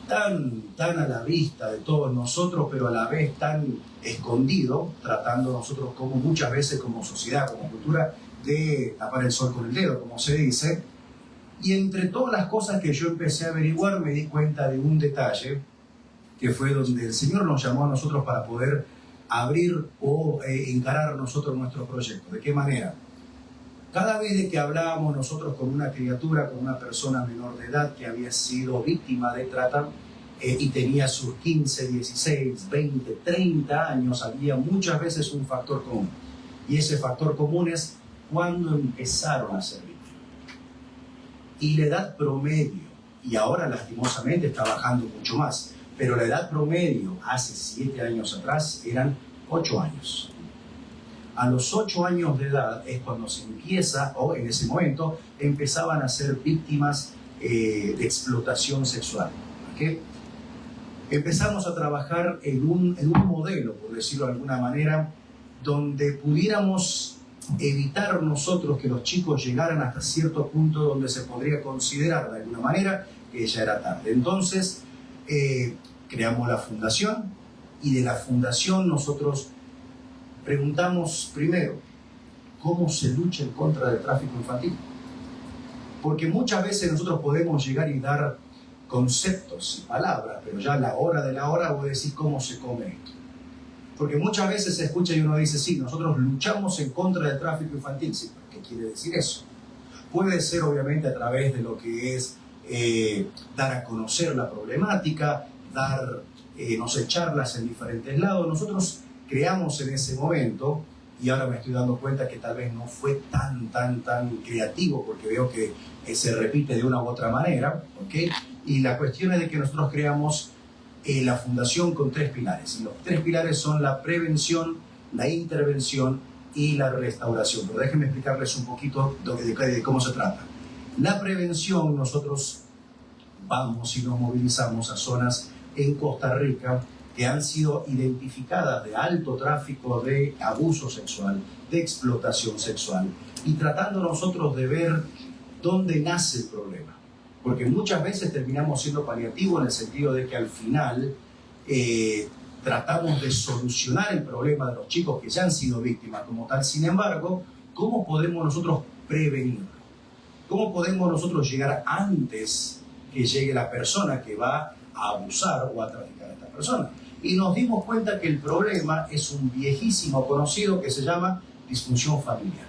Speaker 5: tan a la vista de todos nosotros, pero a la vez tan escondido, tratando nosotros como muchas veces como sociedad, como cultura, de tapar el sol con el dedo, como se dice. Y entre todas las cosas que yo empecé a averiguar, me di cuenta de un detalle, que fue donde el Señor nos llamó a nosotros para poder abrir o encarar nosotros nuestro proyecto. ¿De qué manera? Cada vez de que hablábamos nosotros con una criatura, con una persona menor de edad que había sido víctima de trata y tenía sus 15, 16, 20, 30 años, había muchas veces un factor común. Y ese factor común es cuando empezaron a ser víctimas. Y la edad promedio, y ahora lastimosamente está bajando mucho más, pero la edad promedio hace 7 años atrás eran 8 años. A los 8 años de edad es cuando se empieza, o en ese momento, empezaban a ser víctimas de explotación sexual. ¿Okay? Empezamos a trabajar en un modelo, por decirlo de alguna manera, donde pudiéramos evitar nosotros que los chicos llegaran hasta cierto punto donde se podría considerar de alguna manera que ya era tarde. Entonces, creamos la fundación, y de la fundación nosotros preguntamos primero, ¿cómo se lucha en contra del tráfico infantil? Porque muchas veces nosotros podemos llegar y dar conceptos y palabras, pero ya a la hora de la hora voy a decir cómo se come esto. Porque muchas veces se escucha y uno dice, sí, nosotros luchamos en contra del tráfico infantil. Sí, ¿qué quiere decir eso? Puede ser obviamente a través de lo que es dar a conocer la problemática, dar, no sé, charlas en diferentes lados. Nosotros creamos en ese momento, y ahora me estoy dando cuenta que tal vez no fue tan creativo, porque veo que se repite de una u otra manera, ¿ok? Y la cuestión es de que nosotros creamos la fundación con 3 pilares. Y los 3 pilares son la prevención, la intervención y la restauración. Pero déjenme explicarles un poquito de cómo se trata. La prevención, nosotros vamos y nos movilizamos a zonas en Costa Rica que han sido identificadas de alto tráfico de abuso sexual, de explotación sexual, y tratando nosotros de ver dónde nace el problema. Porque muchas veces terminamos siendo paliativos en el sentido de que al final tratamos de solucionar el problema de los chicos que ya han sido víctimas como tal. Sin embargo, ¿cómo podemos nosotros prevenirlo? ¿Cómo podemos nosotros llegar antes que llegue la persona que va a abusar o a traficar a esta persona? Y nos dimos cuenta que el problema es un viejísimo conocido que se llama disfunción familiar.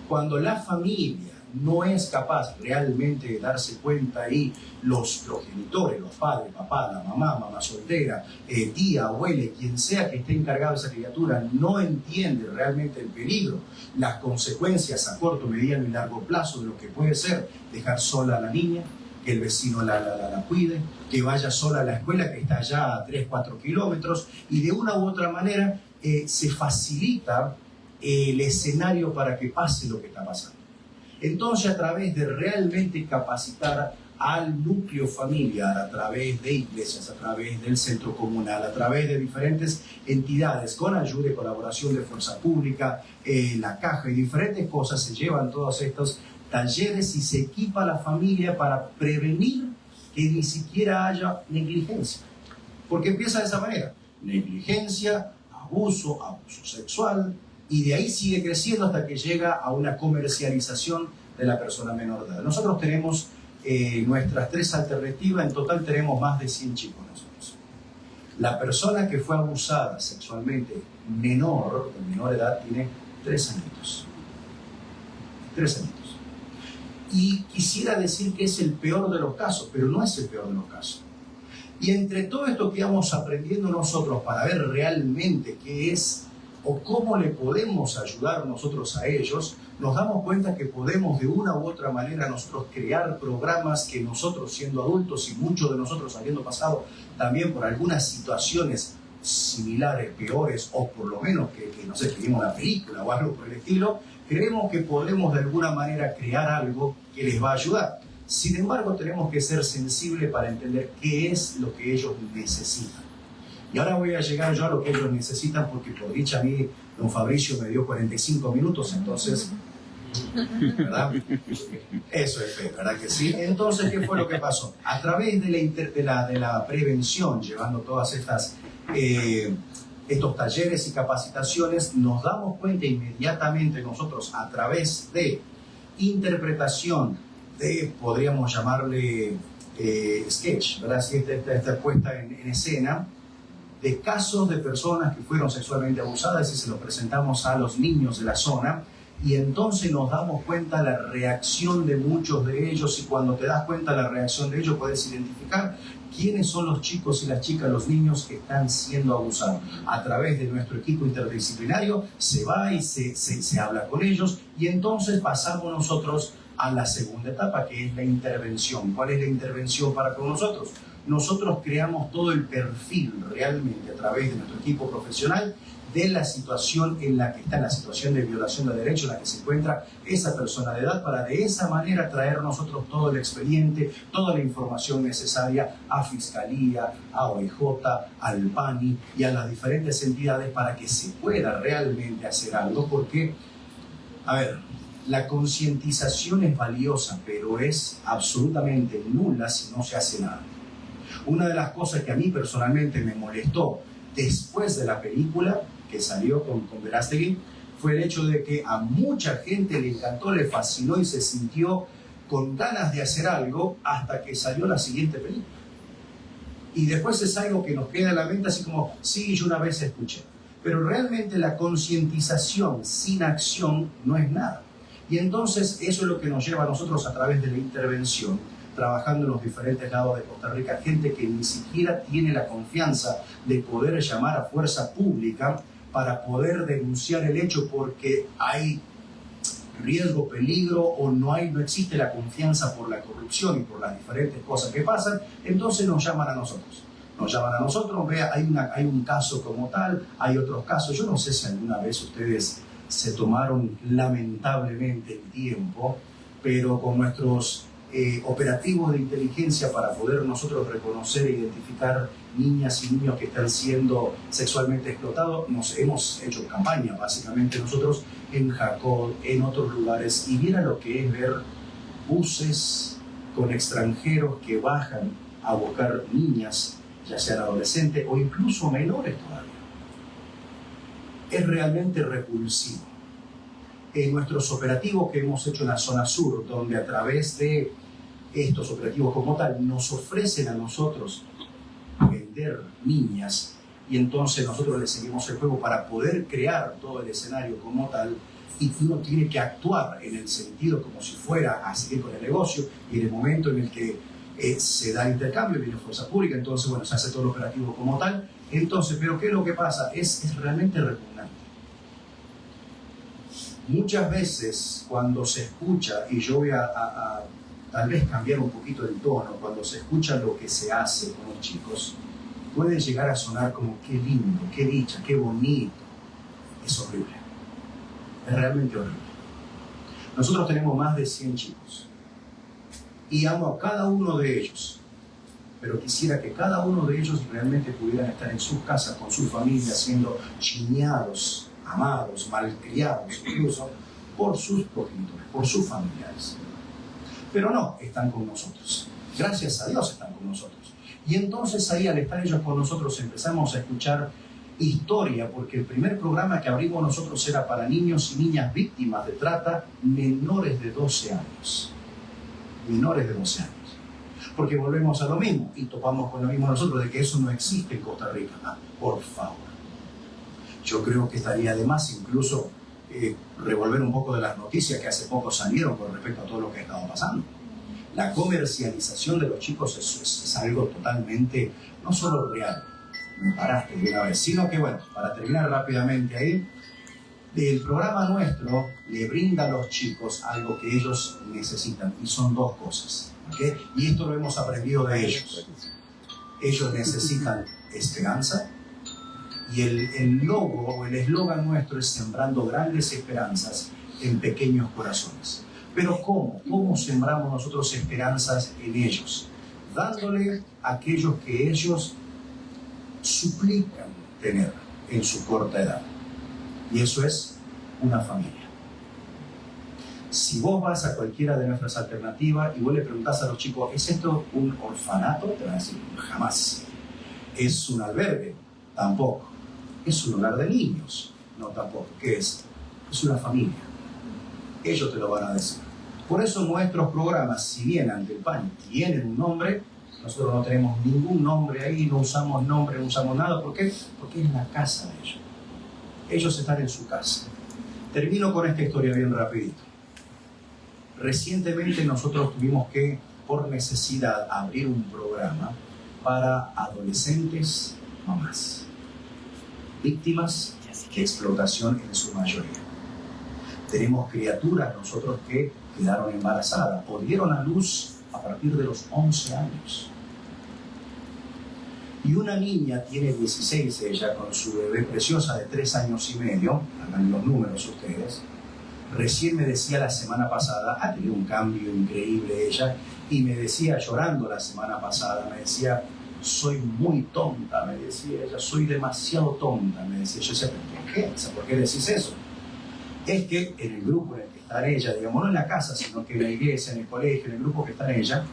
Speaker 5: Cuando la familia no es capaz realmente de darse cuenta, y los progenitores, los padres, papá, la mamá soltera, tía, abuela, quien sea que esté encargado de esa criatura, no entiende realmente el peligro, las consecuencias a corto, mediano y largo plazo de lo que puede ser dejar sola a la niña, que el vecino la cuide, que vaya sola a la escuela que está allá a 3-4 kilómetros, y de una u otra manera se facilita el escenario para que pase lo que está pasando. Entonces, a través de realmente capacitar al núcleo familiar, a través de iglesias, a través del centro comunal, a través de diferentes entidades, con ayuda y colaboración de Fuerza Pública, la Caja y diferentes cosas, se llevan todos estos talleres y se equipa a la familia para prevenir que ni siquiera haya negligencia. Porque empieza de esa manera: negligencia, abuso sexual, y de ahí sigue creciendo hasta que llega a una comercialización de la persona menor de edad. Nosotros tenemos nuestras 3 alternativas, en total tenemos más de 100 chicos nosotros. La persona que fue abusada sexualmente de menor edad tiene 3 añitos. 3 añitos. Y quisiera decir que es el peor de los casos, pero no es el peor de los casos. Y entre todo esto que vamos aprendiendo nosotros para ver realmente qué es o cómo le podemos ayudar nosotros a ellos, nos damos cuenta que podemos de una u otra manera nosotros crear programas que nosotros siendo adultos y muchos de nosotros habiendo pasado también por algunas situaciones similares, peores, o por lo menos que no sé, que vimos una película o algo por el estilo, creemos que podemos de alguna manera crear algo que les va a ayudar. Sin embargo, tenemos que ser sensibles para entender qué es lo que ellos necesitan. Y ahora voy a llegar yo a lo que ellos necesitan, porque por dicha a mí, don Fabricio me dio 45 minutos, entonces, ¿verdad? Eso es fe, ¿verdad que sí? Entonces, ¿qué fue lo que pasó? A través de la prevención, llevando todas estos talleres y capacitaciones, nos damos cuenta inmediatamente nosotros, a través de interpretación, podríamos llamarle sketch, ¿verdad? Si esta puesta en escena, de casos de personas que fueron sexualmente abusadas y se los presentamos a los niños de la zona, y entonces nos damos cuenta la reacción de muchos de ellos, y cuando te das cuenta la reacción de ellos puedes identificar quiénes son los chicos y las chicas, los niños que están siendo abusados. A través de nuestro equipo interdisciplinario se va y se habla con ellos, y entonces pasamos nosotros a la segunda etapa, que es la intervención. ¿Cuál es la intervención para con nosotros? Nosotros creamos todo el perfil realmente a través de nuestro equipo profesional de la situación en la que está, la situación de violación de derechos en la que se encuentra esa persona de edad, para de esa manera traer nosotros todo el expediente, toda la información necesaria a Fiscalía, a OIJ, al PANI y a las diferentes entidades para que se pueda realmente hacer algo, porque, a ver, la concientización es valiosa, pero es absolutamente nula si no se hace nada. Una de las cosas que a mí personalmente me molestó después de la película que salió con Verástegui fue el hecho de que a mucha gente le encantó, le fascinó y se sintió con ganas de hacer algo hasta que salió la siguiente película. Y después es algo que nos queda en la mente así como, sí, yo una vez escuché. Pero realmente la concientización sin acción no es nada. Y entonces eso es lo que nos lleva a nosotros a través de la intervención, trabajando en los diferentes lados de Costa Rica, gente que ni siquiera tiene la confianza de poder llamar a fuerza pública para poder denunciar el hecho porque hay riesgo, peligro, o no existe la confianza por la corrupción y por las diferentes cosas que pasan. Entonces nos llaman a nosotros. Nos llaman a nosotros, vea, hay un caso como tal, hay otros casos. Yo no sé si alguna vez ustedes se tomaron lamentablemente el tiempo, pero con nuestros operativos de inteligencia para poder nosotros reconocer e identificar niñas y niños que están siendo sexualmente explotados, nos hemos hecho campaña básicamente nosotros en Jacó, en otros lugares, y mira lo que es ver buses con extranjeros que bajan a buscar niñas, ya sean adolescentes o incluso menores todavía. Es realmente repulsivo. En nuestros operativos que hemos hecho en la zona sur, donde a través de estos operativos como tal nos ofrecen a nosotros vender niñas, y entonces nosotros le seguimos el juego para poder crear todo el escenario como tal, y uno tiene que actuar en el sentido como si fuera a seguir con el negocio, y en el momento en el que se da el intercambio, viene fuerza pública, entonces bueno, se hace todo el operativo como tal. Entonces, pero ¿qué es lo que pasa? Es realmente repugnante. Muchas veces cuando se escucha, y yo voy a tal vez cambiar un poquito el tono, cuando se escucha lo que se hace con los chicos, puede llegar a sonar como qué lindo, qué dicha, qué bonito. Es horrible. Es realmente horrible. Nosotros tenemos más de 100 chicos y amo a cada uno de ellos, pero quisiera que cada uno de ellos realmente pudieran estar en sus casas con su familia, siendo chineados, amados, malcriados incluso por sus progenitores, por sus familiares. Pero no, están con nosotros. Gracias a Dios están con nosotros. Y entonces ahí, al estar ellos con nosotros, empezamos a escuchar historia, porque el primer programa que abrimos nosotros era para niños y niñas víctimas de trata menores de 12 años. Menores de 12 años. Porque volvemos a lo mismo y topamos con lo mismo nosotros, de que eso no existe en Costa Rica. Por favor. Yo creo que estaría de más incluso revolver un poco de las noticias que hace poco salieron con respecto a todo lo que ha estado pasando. La comercialización de los chicos es algo totalmente, no solo real, me paraste de una vez. Sino que, bueno, para terminar rápidamente ahí, el programa nuestro le brinda a los chicos algo que ellos necesitan, y son dos cosas, ¿okay? Y esto lo hemos aprendido de ellos. Ellos necesitan esperanza, y el logo o el eslogan nuestro es sembrando grandes esperanzas en pequeños corazones. Pero ¿cómo? ¿Cómo sembramos nosotros esperanzas en ellos? Dándole a aquellos que ellos suplican tener en su corta edad. Y eso es una familia. Si vos vas a cualquiera de nuestras alternativas y vos le preguntás a los chicos, ¿es esto un orfanato? Te van a decir, jamás. ¿Es un albergue? Tampoco. ¿Es un hogar de niños? No, tampoco. ¿Qué es? Es una familia. Ellos te lo van a decir. Por eso nuestros programas, si bien ante el PAN tienen un nombre, nosotros no tenemos ningún nombre ahí, no usamos nombre, no usamos nada. ¿Por qué? Porque es la casa de ellos. Ellos están en su casa. Termino con esta historia bien rapidito. Recientemente nosotros tuvimos que, por necesidad, abrir un programa para adolescentes mamás, víctimas de explotación en su mayoría. Tenemos criaturas nosotros que quedaron embarazadas o dieron a luz a partir de los 11 años. Y una niña tiene 16, ella con su bebé preciosa de 3 años y medio, hagan los números ustedes, recién me decía la semana pasada, ha tenido un cambio increíble ella, y me decía llorando la semana pasada, me decía, soy muy tonta, me decía ella, soy demasiado tonta, me decía. Yo decía, ¿pero por qué? ¿Por qué decís eso? Es que en el grupo en el que está ella, digamos, no en la casa, sino que en la iglesia, en el colegio, en el grupo que está ella,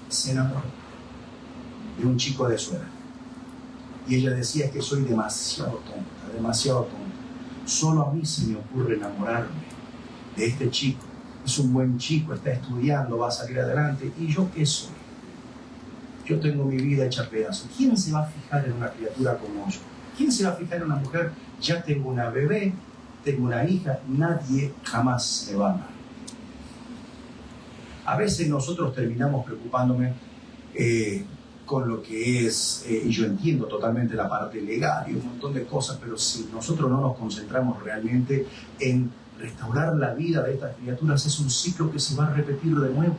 Speaker 5: se enamoró de un chico de su edad. Y ella decía que soy demasiado tonta, demasiado tonta. Solo a mí se me ocurre enamorarme de este chico. Es un buen chico, está estudiando, va a salir adelante. ¿Y yo qué soy? Yo tengo mi vida hecha pedazos. ¿Quién se va a fijar en una criatura como yo? ¿Quién se va a fijar en una mujer? Ya tengo una bebé, tengo una hija, nadie jamás me va a amar. A veces nosotros terminamos preocupándome con lo que es, y yo entiendo totalmente la parte legal y un montón de cosas, pero si nosotros no nos concentramos realmente en restaurar la vida de estas criaturas, es un ciclo que se va a repetir de nuevo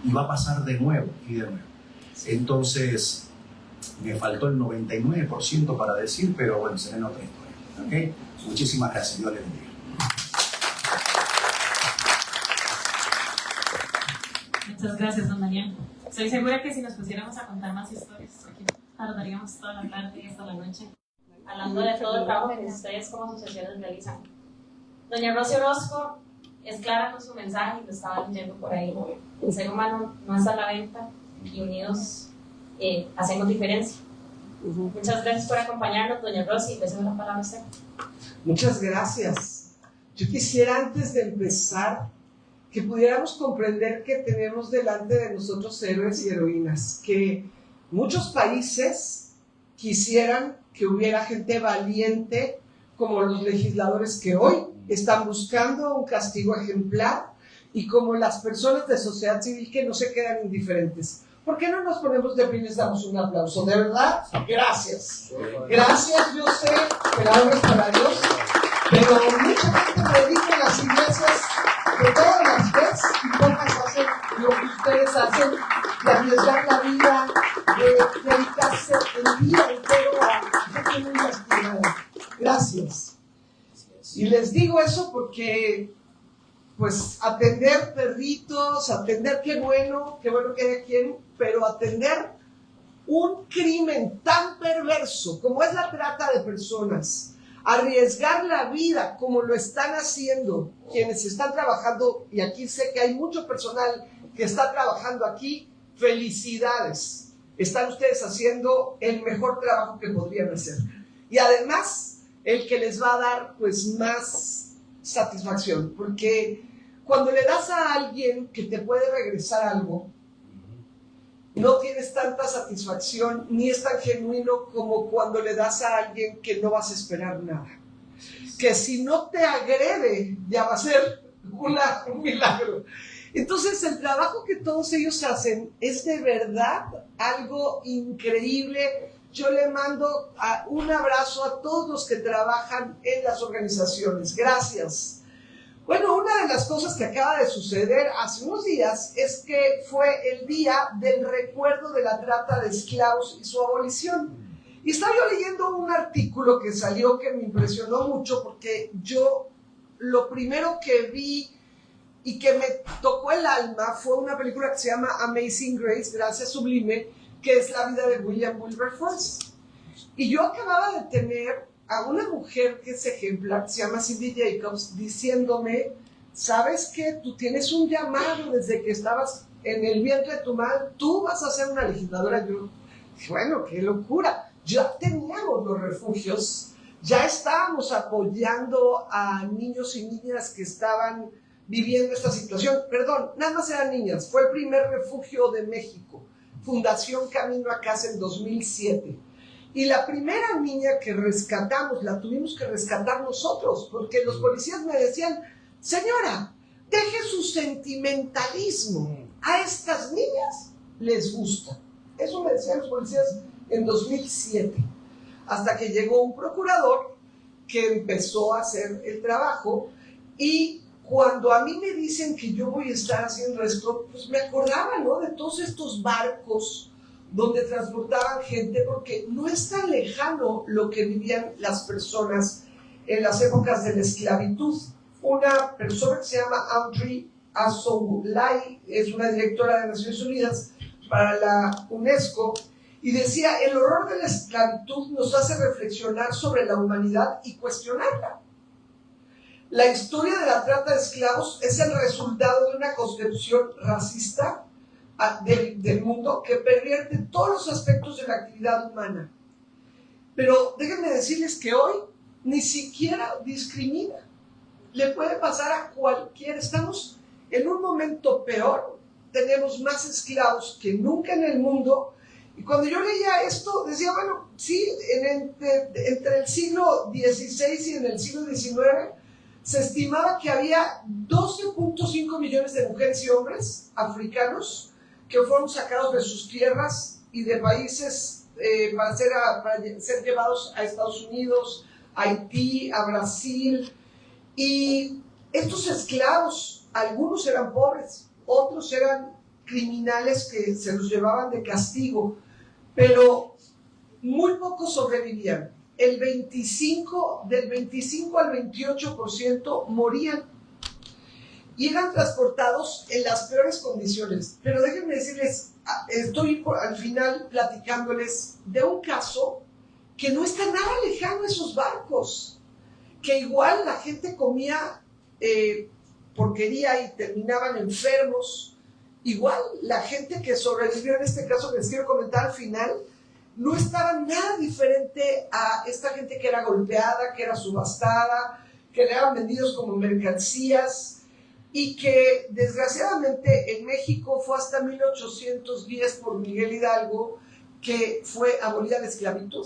Speaker 5: y va a pasar de nuevo y de nuevo. Entonces, me faltó el 99% para decir, pero bueno, será en otra historia. ¿Okay? Muchísimas gracias. Dios les bendiga.
Speaker 1: Muchas gracias, don Daniel. Estoy segura que si nos pusiéramos a contar más historias, aquí tardaríamos toda la tarde y hasta la noche hablando de todo el trabajo que ustedes como asociaciones realizan. Doña Rosy Orozco es clara con su mensaje y lo estaba leyendo por ahí. El ser humano no está a la venta y unidos hacemos diferencia. Muchas gracias por acompañarnos, doña Rosy. Le cedo la palabra a usted.
Speaker 6: Muchas gracias. Yo quisiera, antes de empezar, que pudiéramos comprender que tenemos delante de nosotros héroes y heroínas, que muchos países quisieran que hubiera gente valiente como los legisladores que hoy están buscando un castigo ejemplar y como las personas de sociedad civil que no se quedan indiferentes. ¿Por qué no nos ponemos de pie y les damos un aplauso? ¿De verdad? Gracias. Gracias, yo sé que la obra es para Dios, pero mucha gente predica en las iglesias que todas las veces y pocas hacen lo que ustedes hacen, de arriesgar la vida, de dedicarse el día entero a gente muy lastimada. Gracias. Y les digo eso porque, pues, atender perritos, atender qué bueno que haya quien, pero atender un crimen tan perverso como es la trata de personas, arriesgar la vida como lo están haciendo quienes están trabajando, y aquí sé que hay mucho personal que está trabajando aquí, felicidades. Están ustedes haciendo el mejor trabajo que podrían hacer. Y además, el que les va a dar pues más satisfacción, porque cuando le das a alguien que te puede regresar algo, no tienes tanta satisfacción ni es tan genuino como cuando le das a alguien que no vas a esperar nada. Que si no te agrede, ya va a ser un milagro. Entonces, el trabajo que todos ellos hacen es de verdad algo increíble. yo le mando un abrazo a todos los que trabajan en las organizaciones. Gracias. Bueno, una de las cosas que acaba de suceder hace unos días es que fue el día del recuerdo de la trata de esclavos y su abolición. Y estaba yo leyendo un artículo que salió que me impresionó mucho porque yo lo primero que vi y que me tocó el alma fue una película que se llama Amazing Grace, Gracia Sublime, que es la vida de William Wilberforce. Y yo acababa de tener a una mujer que es ejemplar, se llama Cindy Jacobs, diciéndome, ¿sabes qué? Tú tienes un llamado desde que estabas en el vientre de tu madre, tú vas a ser una legisladora. Yo dije, bueno, qué locura. Ya teníamos los refugios, ya estábamos apoyando a niños y niñas que estaban viviendo esta situación. Perdón, nada más eran niñas. Fue el primer refugio de México, Fundación Camino a Casa en 2007. Y la primera niña que rescatamos, la tuvimos que rescatar nosotros, porque los policías me decían, señora, deje su sentimentalismo. A estas niñas les gusta. Eso me decían los policías en 2007. Hasta que llegó un procurador que empezó a hacer el trabajo, y cuando a mí me dicen que yo voy a estar haciendo esto, pues me acordaba, ¿no?, de todos estos barcos donde transportaban gente, porque no es tan lejano lo que vivían las personas en las épocas de la esclavitud. Una persona que se llama Audrey Azoulay, es una directora de Naciones Unidas para la UNESCO, y decía, el horror de la esclavitud nos hace reflexionar sobre la humanidad y cuestionarla. La historia de la trata de esclavos es el resultado de una concepción racista del mundo que pervierte todos los aspectos de la actividad humana. Pero déjenme decirles que hoy ni siquiera discrimina. Le puede pasar a cualquiera. Estamos en un momento peor. Tenemos más esclavos que nunca en el mundo. Y cuando yo leía esto, decía, bueno, sí, entre el siglo XVI y en el siglo XIX, se estimaba que había 12.5 millones de mujeres y hombres africanos que fueron sacados de sus tierras y de países para ser llevados a Estados Unidos, a Haití, a Brasil. Y estos esclavos, algunos eran pobres, otros eran criminales que se los llevaban de castigo, pero muy pocos sobrevivían. Del 25 al 28% morían y eran transportados en las peores condiciones. Pero déjenme decirles, estoy al final platicándoles de un caso que no está nada lejano de esos barcos, que igual la gente comía porquería y terminaban enfermos. Igual la gente que sobrevivió en este caso que les quiero comentar al final, no estaba nada diferente a esta gente que era golpeada, que era subastada, que le eran vendidos como mercancías, y que desgraciadamente en México fue hasta 1810 por Miguel Hidalgo que fue abolida la esclavitud,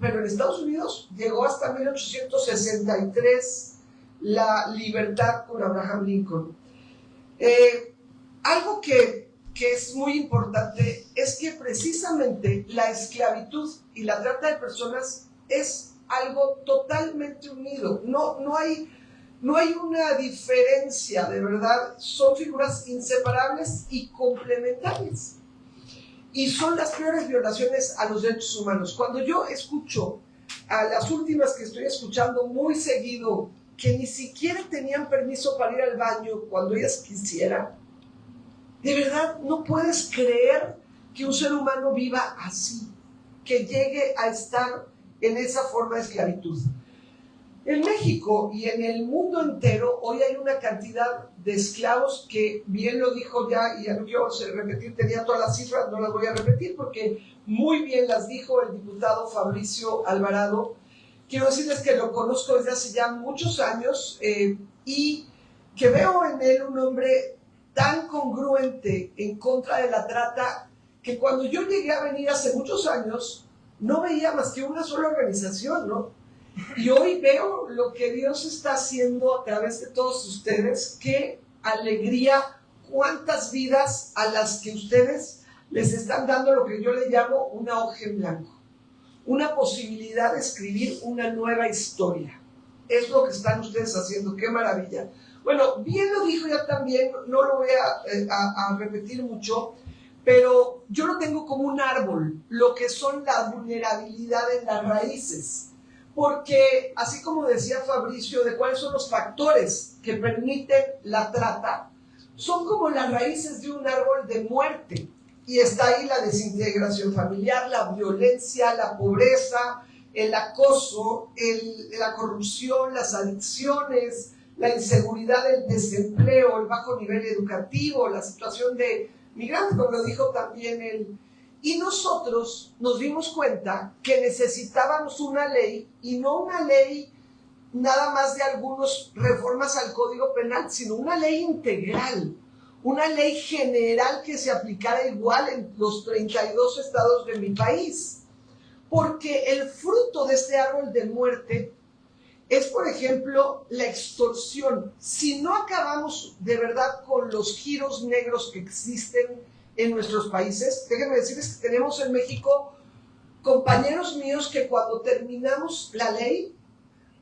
Speaker 6: pero en Estados Unidos llegó hasta 1863 la libertad con Abraham Lincoln. Algo que es muy importante es que precisamente la esclavitud y la trata de personas es algo totalmente unido. No hay una diferencia, de verdad. Son figuras inseparables y complementarias. Y son las peores violaciones a los derechos humanos. Cuando yo escucho a las últimas que estoy escuchando muy seguido, que ni siquiera tenían permiso para ir al baño cuando ellas quisieran, de verdad no puedes creer que un ser humano viva así, que llegue a estar en esa forma de esclavitud. En México y en el mundo entero hoy hay una cantidad de esclavos que, bien lo dijo ya, y no quiero repetir, tenía todas las cifras, no las voy a repetir porque muy bien las dijo el diputado Fabricio Alvarado. Quiero decirles que lo conozco desde hace ya muchos años y que veo en él un hombre tan congruente en contra de la trata, que cuando yo llegué a venir hace muchos años no veía más que una sola organización, ¿no? Y hoy veo lo que Dios está haciendo a través de todos ustedes. Qué alegría, cuántas vidas a las que ustedes les están dando lo que yo le llamo una hoja en blanco. una posibilidad de escribir una nueva historia. Es lo que están ustedes haciendo, qué maravilla. Bueno, bien lo dijo ya también, no lo voy a repetir mucho, pero yo lo tengo como un árbol, lo que son la vulnerabilidad en las raíces. Porque, así como decía Fabricio, de cuáles son los factores que permiten la trata, son como las raíces de un árbol de muerte. Y está ahí la desintegración familiar, la violencia, la pobreza, el acoso, la corrupción, las adicciones, la inseguridad, el desempleo, el bajo nivel educativo, la situación de migrantes, como lo dijo también él. Y nosotros nos dimos cuenta que necesitábamos una ley, y no una ley nada más de algunas reformas al Código Penal, sino una ley integral, una ley general que se aplicara igual en los 32 estados de mi país. Porque el fruto de este árbol de muerte es, por ejemplo, la extorsión. Si no acabamos de verdad con los giros negros que existen en nuestros países, déjenme decirles que tenemos en México compañeros míos que cuando terminamos la ley,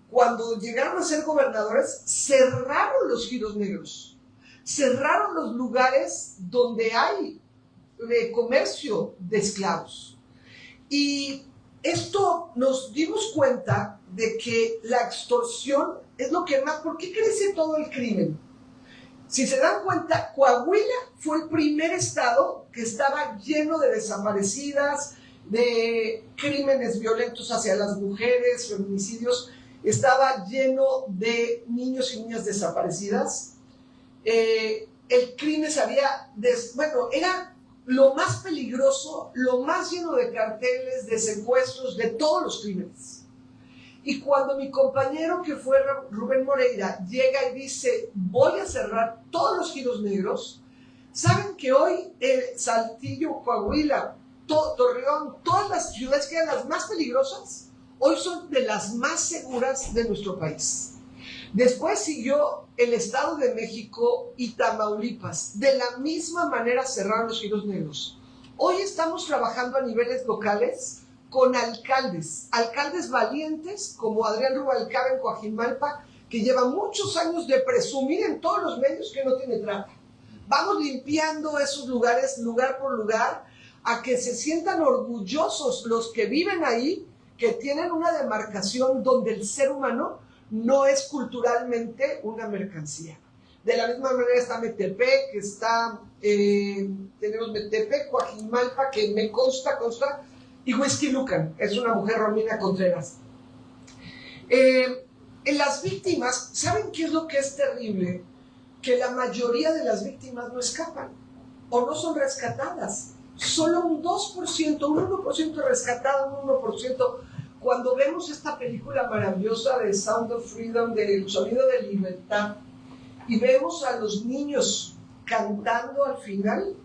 Speaker 6: cuando llegaron a ser gobernadores, cerraron los giros negros, cerraron los lugares donde hay comercio de esclavos. Y esto nos dimos cuenta de que la extorsión es lo que más... ¿Por qué crece todo el crimen? Si se dan cuenta, Coahuila fue el primer estado que estaba lleno de desaparecidas, de crímenes violentos hacia las mujeres, feminicidios, estaba lleno de niños y niñas desaparecidas. El crimen se había... era lo más peligroso, lo más lleno de carteles, de secuestros, de todos los crímenes. Y cuando mi compañero, que fue Rubén Moreira, llega y dice, voy a cerrar todos los giros negros, ¿saben que hoy Saltillo, Coahuila, Torreón, todas las ciudades que eran las más peligrosas, hoy son de las más seguras de nuestro país? Después siguió el Estado de México y Tamaulipas. De la misma manera cerraron los giros negros. Hoy estamos trabajando a niveles locales con alcaldes valientes como Adrián Rubalcaba en Coajimalpa, que lleva muchos años de presumir en todos los medios que no tiene trata. Vamos limpiando esos lugares, lugar por lugar, a que se sientan orgullosos los que viven ahí, que tienen una demarcación donde el ser humano no es culturalmente una mercancía. De la misma manera está Metepec, tenemos Metepec, Coajimalpa, que me consta, y Huixquilucan, es una mujer, Romina Contreras. En las víctimas, ¿saben qué es lo que es terrible? Que la mayoría de las víctimas no escapan o no son rescatadas. Solo un 2%, un 1% rescatado, un 1%. Cuando vemos esta película maravillosa de Sound of Freedom, del Sonido de Libertad, y vemos a los niños cantando al final,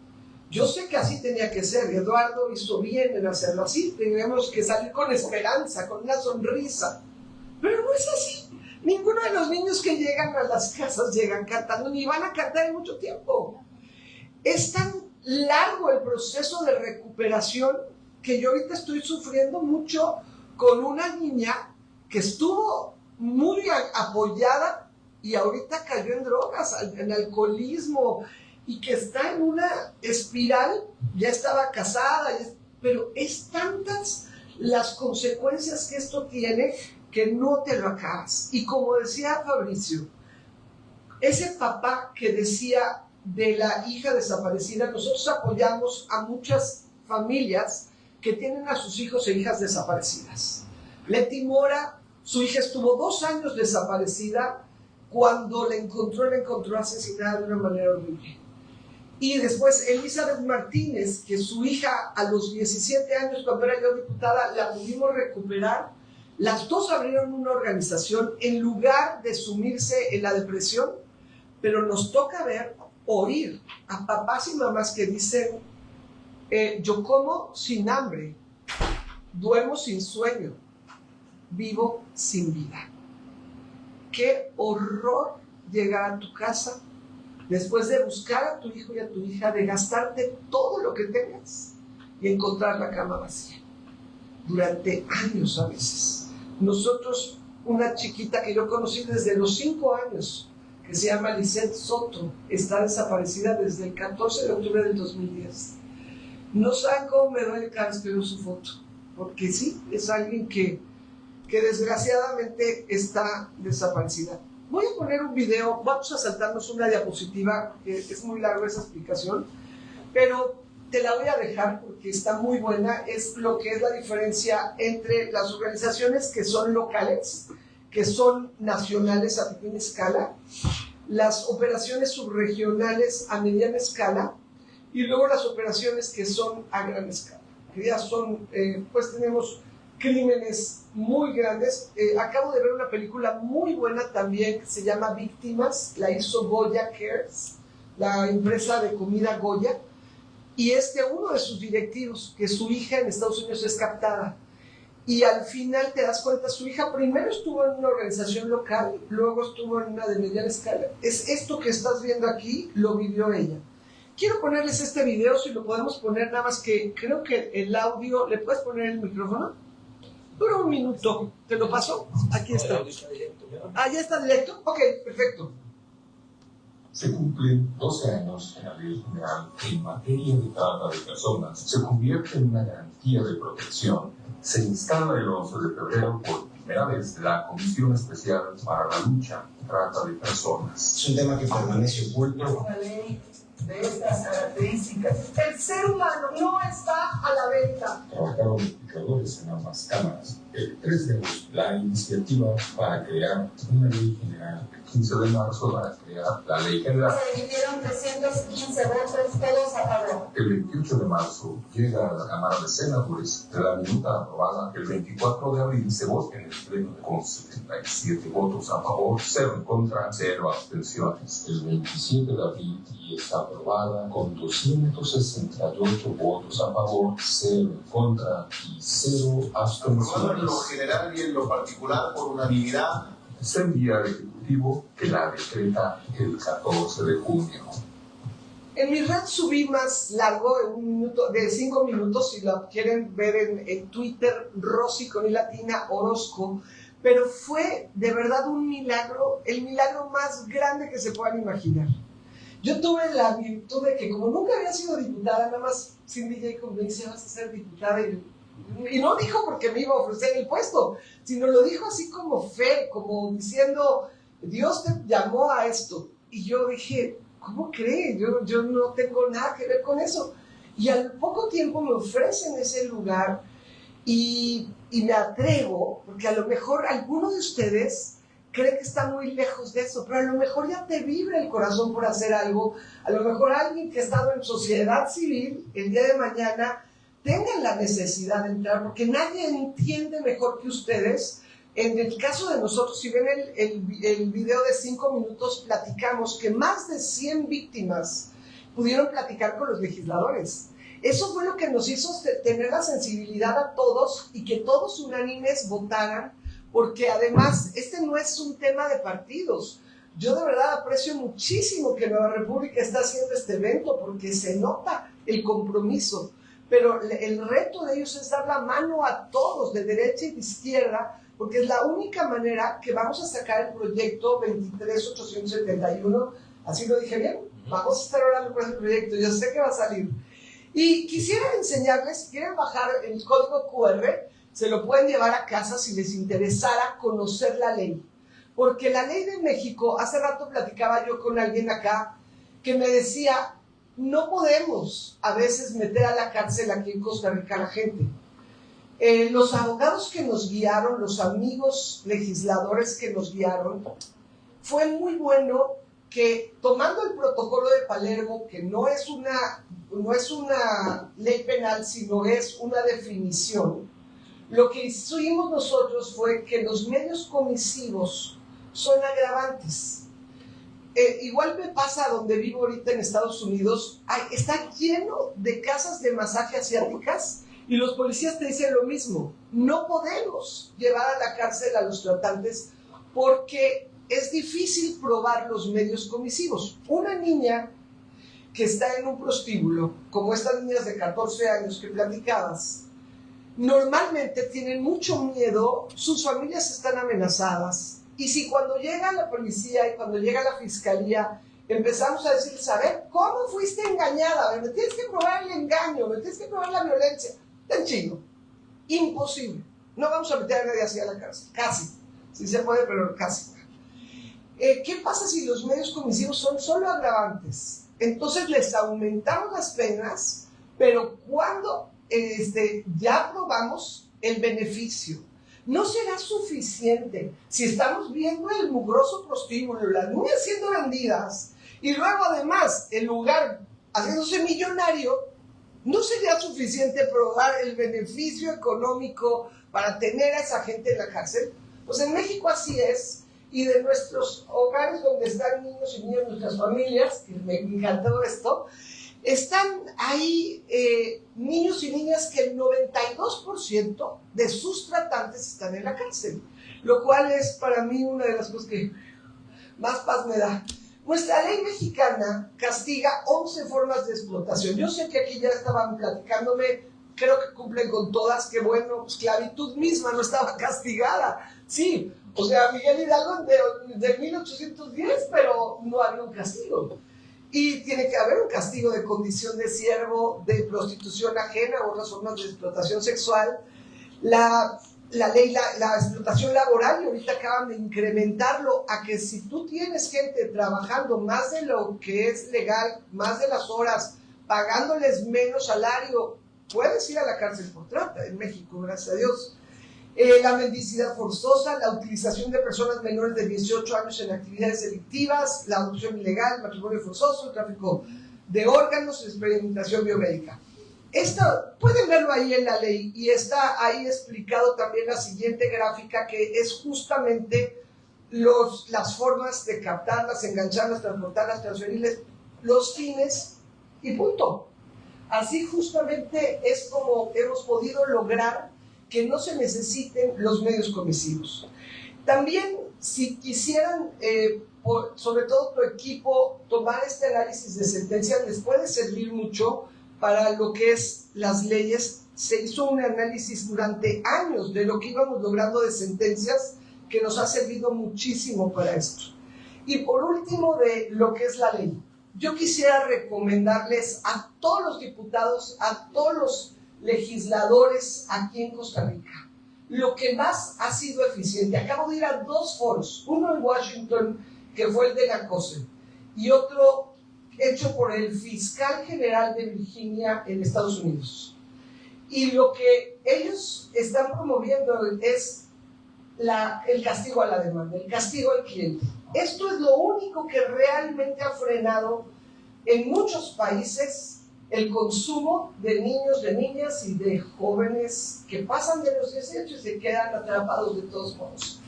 Speaker 6: yo sé que así tenía que ser. Eduardo hizo bien en hacerlo así. Tenemos que salir con esperanza, con una sonrisa. Pero no es así. Ninguno de los niños que llegan a las casas llegan cantando, ni van a cantar en mucho tiempo. Es tan largo el proceso de recuperación que yo ahorita estoy sufriendo mucho con una niña que estuvo muy apoyada y ahorita cayó en drogas, en alcoholismo, y que está en una espiral. Ya estaba casada, pero es tantas las consecuencias que esto tiene que no te lo acabas. Y como decía Fabricio, ese papá que decía de la hija desaparecida, nosotros apoyamos a muchas familias que tienen a sus hijos e hijas desaparecidas. Leti Mora, su hija estuvo 2 años desaparecida. Cuando la encontró asesinada de una manera horrible. Y después Elizabeth Martínez, que su hija a los 17 años, cuando era yo diputada, la pudimos recuperar. Las dos abrieron una organización en lugar de sumirse en la depresión, pero nos toca oír a papás y mamás que dicen, yo como sin hambre, duermo sin sueño, vivo sin vida. Qué horror llegar a tu casa después de buscar a tu hijo y a tu hija, de gastarte todo lo que tengas y encontrar la cama vacía. durante años a veces. Nosotros, una chiquita que yo conocí desde los 5 años, que se llama Lisette Soto, está desaparecida desde el 14 de octubre del 2010. No saben cómo me duele cada vez que veo su foto, porque sí, es alguien que desgraciadamente está desaparecida. Voy a poner un video, vamos a saltarnos una diapositiva, que es muy larga esa explicación, pero te la voy a dejar porque está muy buena. Es lo que es la diferencia entre las organizaciones que son locales, que son nacionales a pequeña escala, las operaciones subregionales a mediana escala y luego las operaciones que son a gran escala, que ya son, pues tenemos crímenes muy grandes. Acabo de ver una película muy buena también que se llama Víctimas, la hizo Goya Cares, la empresa de comida Goya, y uno de sus directivos, que su hija en Estados Unidos es captada, y al final te das cuenta, su hija primero estuvo en una organización local, luego estuvo en una de mediana escala. Es esto que estás viendo aquí, lo vivió ella. Quiero ponerles este video, si lo podemos poner, nada más que creo que el audio, ¿le puedes poner el micrófono? Dura 1 minuto, ¿te lo paso? Aquí está. Ah, ¿ya está directo? Ok, perfecto.
Speaker 7: Se cumplen 12 años en la ley general que en materia de trata de personas se convierte en una garantía de protección. Se instala el 11 de febrero por primera vez la Comisión Especial para la Lucha contra Trata de Personas.
Speaker 5: Es un tema que permanece oculto.
Speaker 6: Una ley de estas características. El ser humano no está a la venta.
Speaker 7: Trabajaron legisladores en ambas cámaras. El 3 de agosto, la iniciativa para crear una ley general. El 15 de marzo, para crear la ley general.
Speaker 8: Se emitieron 315 votos, todos a favor.
Speaker 7: El 28 de marzo llega a la Cámara de Senadores la minuta aprobada. El 24 de abril se vota en el Pleno con 77 votos a favor, 0 en contra, 0 abstenciones. El 27 de abril y está aprobada con 268 votos a favor, 0 en contra y 0 abstenciones.
Speaker 9: En lo general y en lo particular por unanimidad.
Speaker 7: Se envía al Ejecutivo que la decreta el 14 de junio.
Speaker 6: En mi red subí más largo, de 5 minutos, si lo quieren ver en Twitter, Rosy con I latina Orozco, pero fue de verdad un milagro, el milagro más grande que se puedan imaginar. Yo tuve la virtud de que como nunca había sido diputada, nada más Cindy Jacob me dice, vas a ser diputada, y no dijo porque me iba a ofrecer el puesto, sino lo dijo así como fe, como diciendo, Dios te llamó a esto. Y yo dije, ¿cómo cree? Yo no tengo nada que ver con eso. Y al poco tiempo me ofrecen ese lugar y me atrevo, porque a lo mejor alguno de ustedes cree que está muy lejos de eso, pero a lo mejor ya te vibra el corazón por hacer algo. A lo mejor alguien que ha estado en sociedad civil el día de mañana tengan la necesidad de entrar, porque nadie entiende mejor que ustedes. En el caso de nosotros, si ven el video de 5 minutos, platicamos que más de 100 víctimas pudieron platicar con los legisladores. Eso fue lo que nos hizo tener la sensibilidad a todos y que todos unánimes votaran, porque además este no es un tema de partidos. Yo de verdad aprecio muchísimo que Nueva República está haciendo este evento, porque se nota el compromiso. Pero el reto de ellos es dar la mano a todos, de derecha y de izquierda, porque es la única manera que vamos a sacar el proyecto 23871, así lo dije bien, vamos a estar orando por ese proyecto, yo sé que va a salir. Y quisiera enseñarles, si quieren bajar el código QR, se lo pueden llevar a casa si les interesara conocer la ley. Porque la ley de México, hace rato platicaba yo con alguien acá, que me decía, no podemos a veces meter a la cárcel aquí en Costa Rica a la gente. Los abogados que nos guiaron, los amigos legisladores que nos guiaron, fue muy bueno que tomando el protocolo de Palermo, que no es una ley penal, sino es una definición, lo que hicimos nosotros fue que los medios comisivos son agravantes. Igual me pasa donde vivo ahorita en Estados Unidos, está lleno de casas de masaje asiáticas y los policías te dicen lo mismo. No podemos llevar a la cárcel a los tratantes porque es difícil probar los medios comisivos. Una niña que está en un prostíbulo, como estas niñas de 14 años que platicabas, normalmente tienen mucho miedo, sus familias están amenazadas, y si cuando llega la policía y cuando llega la fiscalía empezamos a decir, ¿saber cómo fuiste engañada? Me tienes que probar el engaño, me tienes que probar la violencia. Tan chino, imposible. No vamos a meter a nadie así a la cárcel, casi. Sí se puede, pero casi. ¿Qué pasa si los medios comisivos son solo agravantes? Entonces les aumentamos las penas, pero cuando ya probamos el beneficio, no será suficiente si estamos viendo el mugroso prostíbulo, las niñas siendo vendidas y luego además el lugar haciéndose millonario. No sería suficiente probar el beneficio económico para tener a esa gente en la cárcel. Pues en México así es, y de nuestros hogares donde están niños y niñas, nuestras familias, que me encantó esto, están ahí niños y niñas que el 92% de sus tratantes están en la cárcel, lo cual es para mí una de las cosas que más paz me da. Nuestra ley mexicana castiga 11 formas de explotación. Yo sé que aquí ya estaban platicándome, creo que cumplen con todas, que bueno, esclavitud misma no estaba castigada. Sí, o sea, Miguel Hidalgo de 1810, pero no había un castigo. Y tiene que haber un castigo de condición de siervo, de prostitución ajena o otras formas de explotación sexual. La ley, la explotación laboral, y ahorita acaban de incrementarlo a que si tú tienes gente trabajando más de lo que es legal, más de las horas, pagándoles menos salario, puedes ir a la cárcel por trata en México, gracias a Dios. La mendicidad forzosa, la utilización de personas menores de 18 años en actividades delictivas, la adopción ilegal, el matrimonio forzoso, el tráfico de órganos, experimentación biomédica. Esto pueden verlo ahí en la ley, y está ahí explicado también la siguiente gráfica, que es justamente las formas de captarlas, engancharlas, transportarlas, transferirles, los fines y punto. Así justamente es como hemos podido lograr que no se necesiten los medios comisivos. También, si quisieran, sobre todo tu equipo, tomar este análisis de sentencias, les puede servir mucho para lo que es las leyes. Se hizo un análisis durante años de lo que íbamos logrando de sentencias, que nos ha servido muchísimo para esto. Y por último, de lo que es la ley. Yo quisiera recomendarles a todos los diputados, a todos los legisladores aquí en Costa Rica, lo que más ha sido eficiente. Acabo de ir a 2 foros, uno en Washington, que fue el de la COSE, y otro hecho por el fiscal general de Virginia en Estados Unidos. Y lo que ellos están promoviendo es el castigo a la demanda, el castigo al cliente. Esto es lo único que realmente ha frenado en muchos países el consumo de niños, de niñas y de jóvenes que pasan de los 18 y se quedan atrapados de todos modos.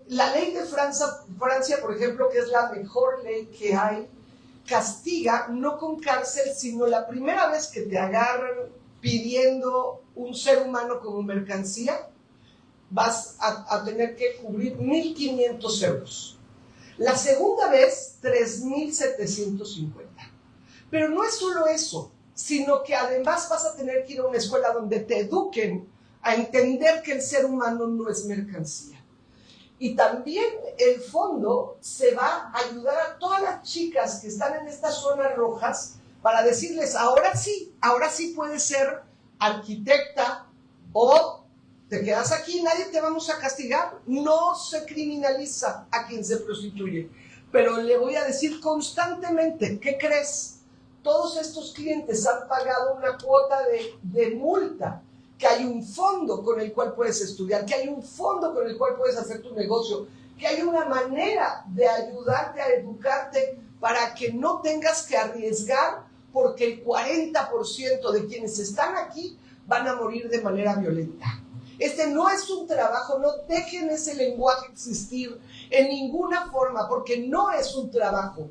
Speaker 6: La ley de Francia, por ejemplo, que es la mejor ley que hay, castiga no con cárcel, sino la primera vez que te agarran pidiendo un ser humano como mercancía, vas a tener que cubrir 1.500 euros. La segunda vez, 3.750. Pero no es solo eso, sino que además vas a tener que ir a una escuela donde te eduquen a entender que el ser humano no es mercancía. Y también el fondo se va a ayudar a todas las chicas que están en estas zonas rojas para decirles, ahora sí puedes ser arquitecta, o te quedas aquí, nadie te vamos a castigar. No se criminaliza a quien se prostituye. Pero le voy a decir constantemente, ¿qué crees? Todos estos clientes han pagado una cuota de multa, que hay un fondo con el cual puedes estudiar, que hay un fondo con el cual puedes hacer tu negocio, que hay una manera de ayudarte a educarte para que no tengas que arriesgar, porque el 40% de quienes están aquí van a morir de manera violenta. Este no es un trabajo, no dejen ese lenguaje existir en ninguna forma, porque no es un trabajo.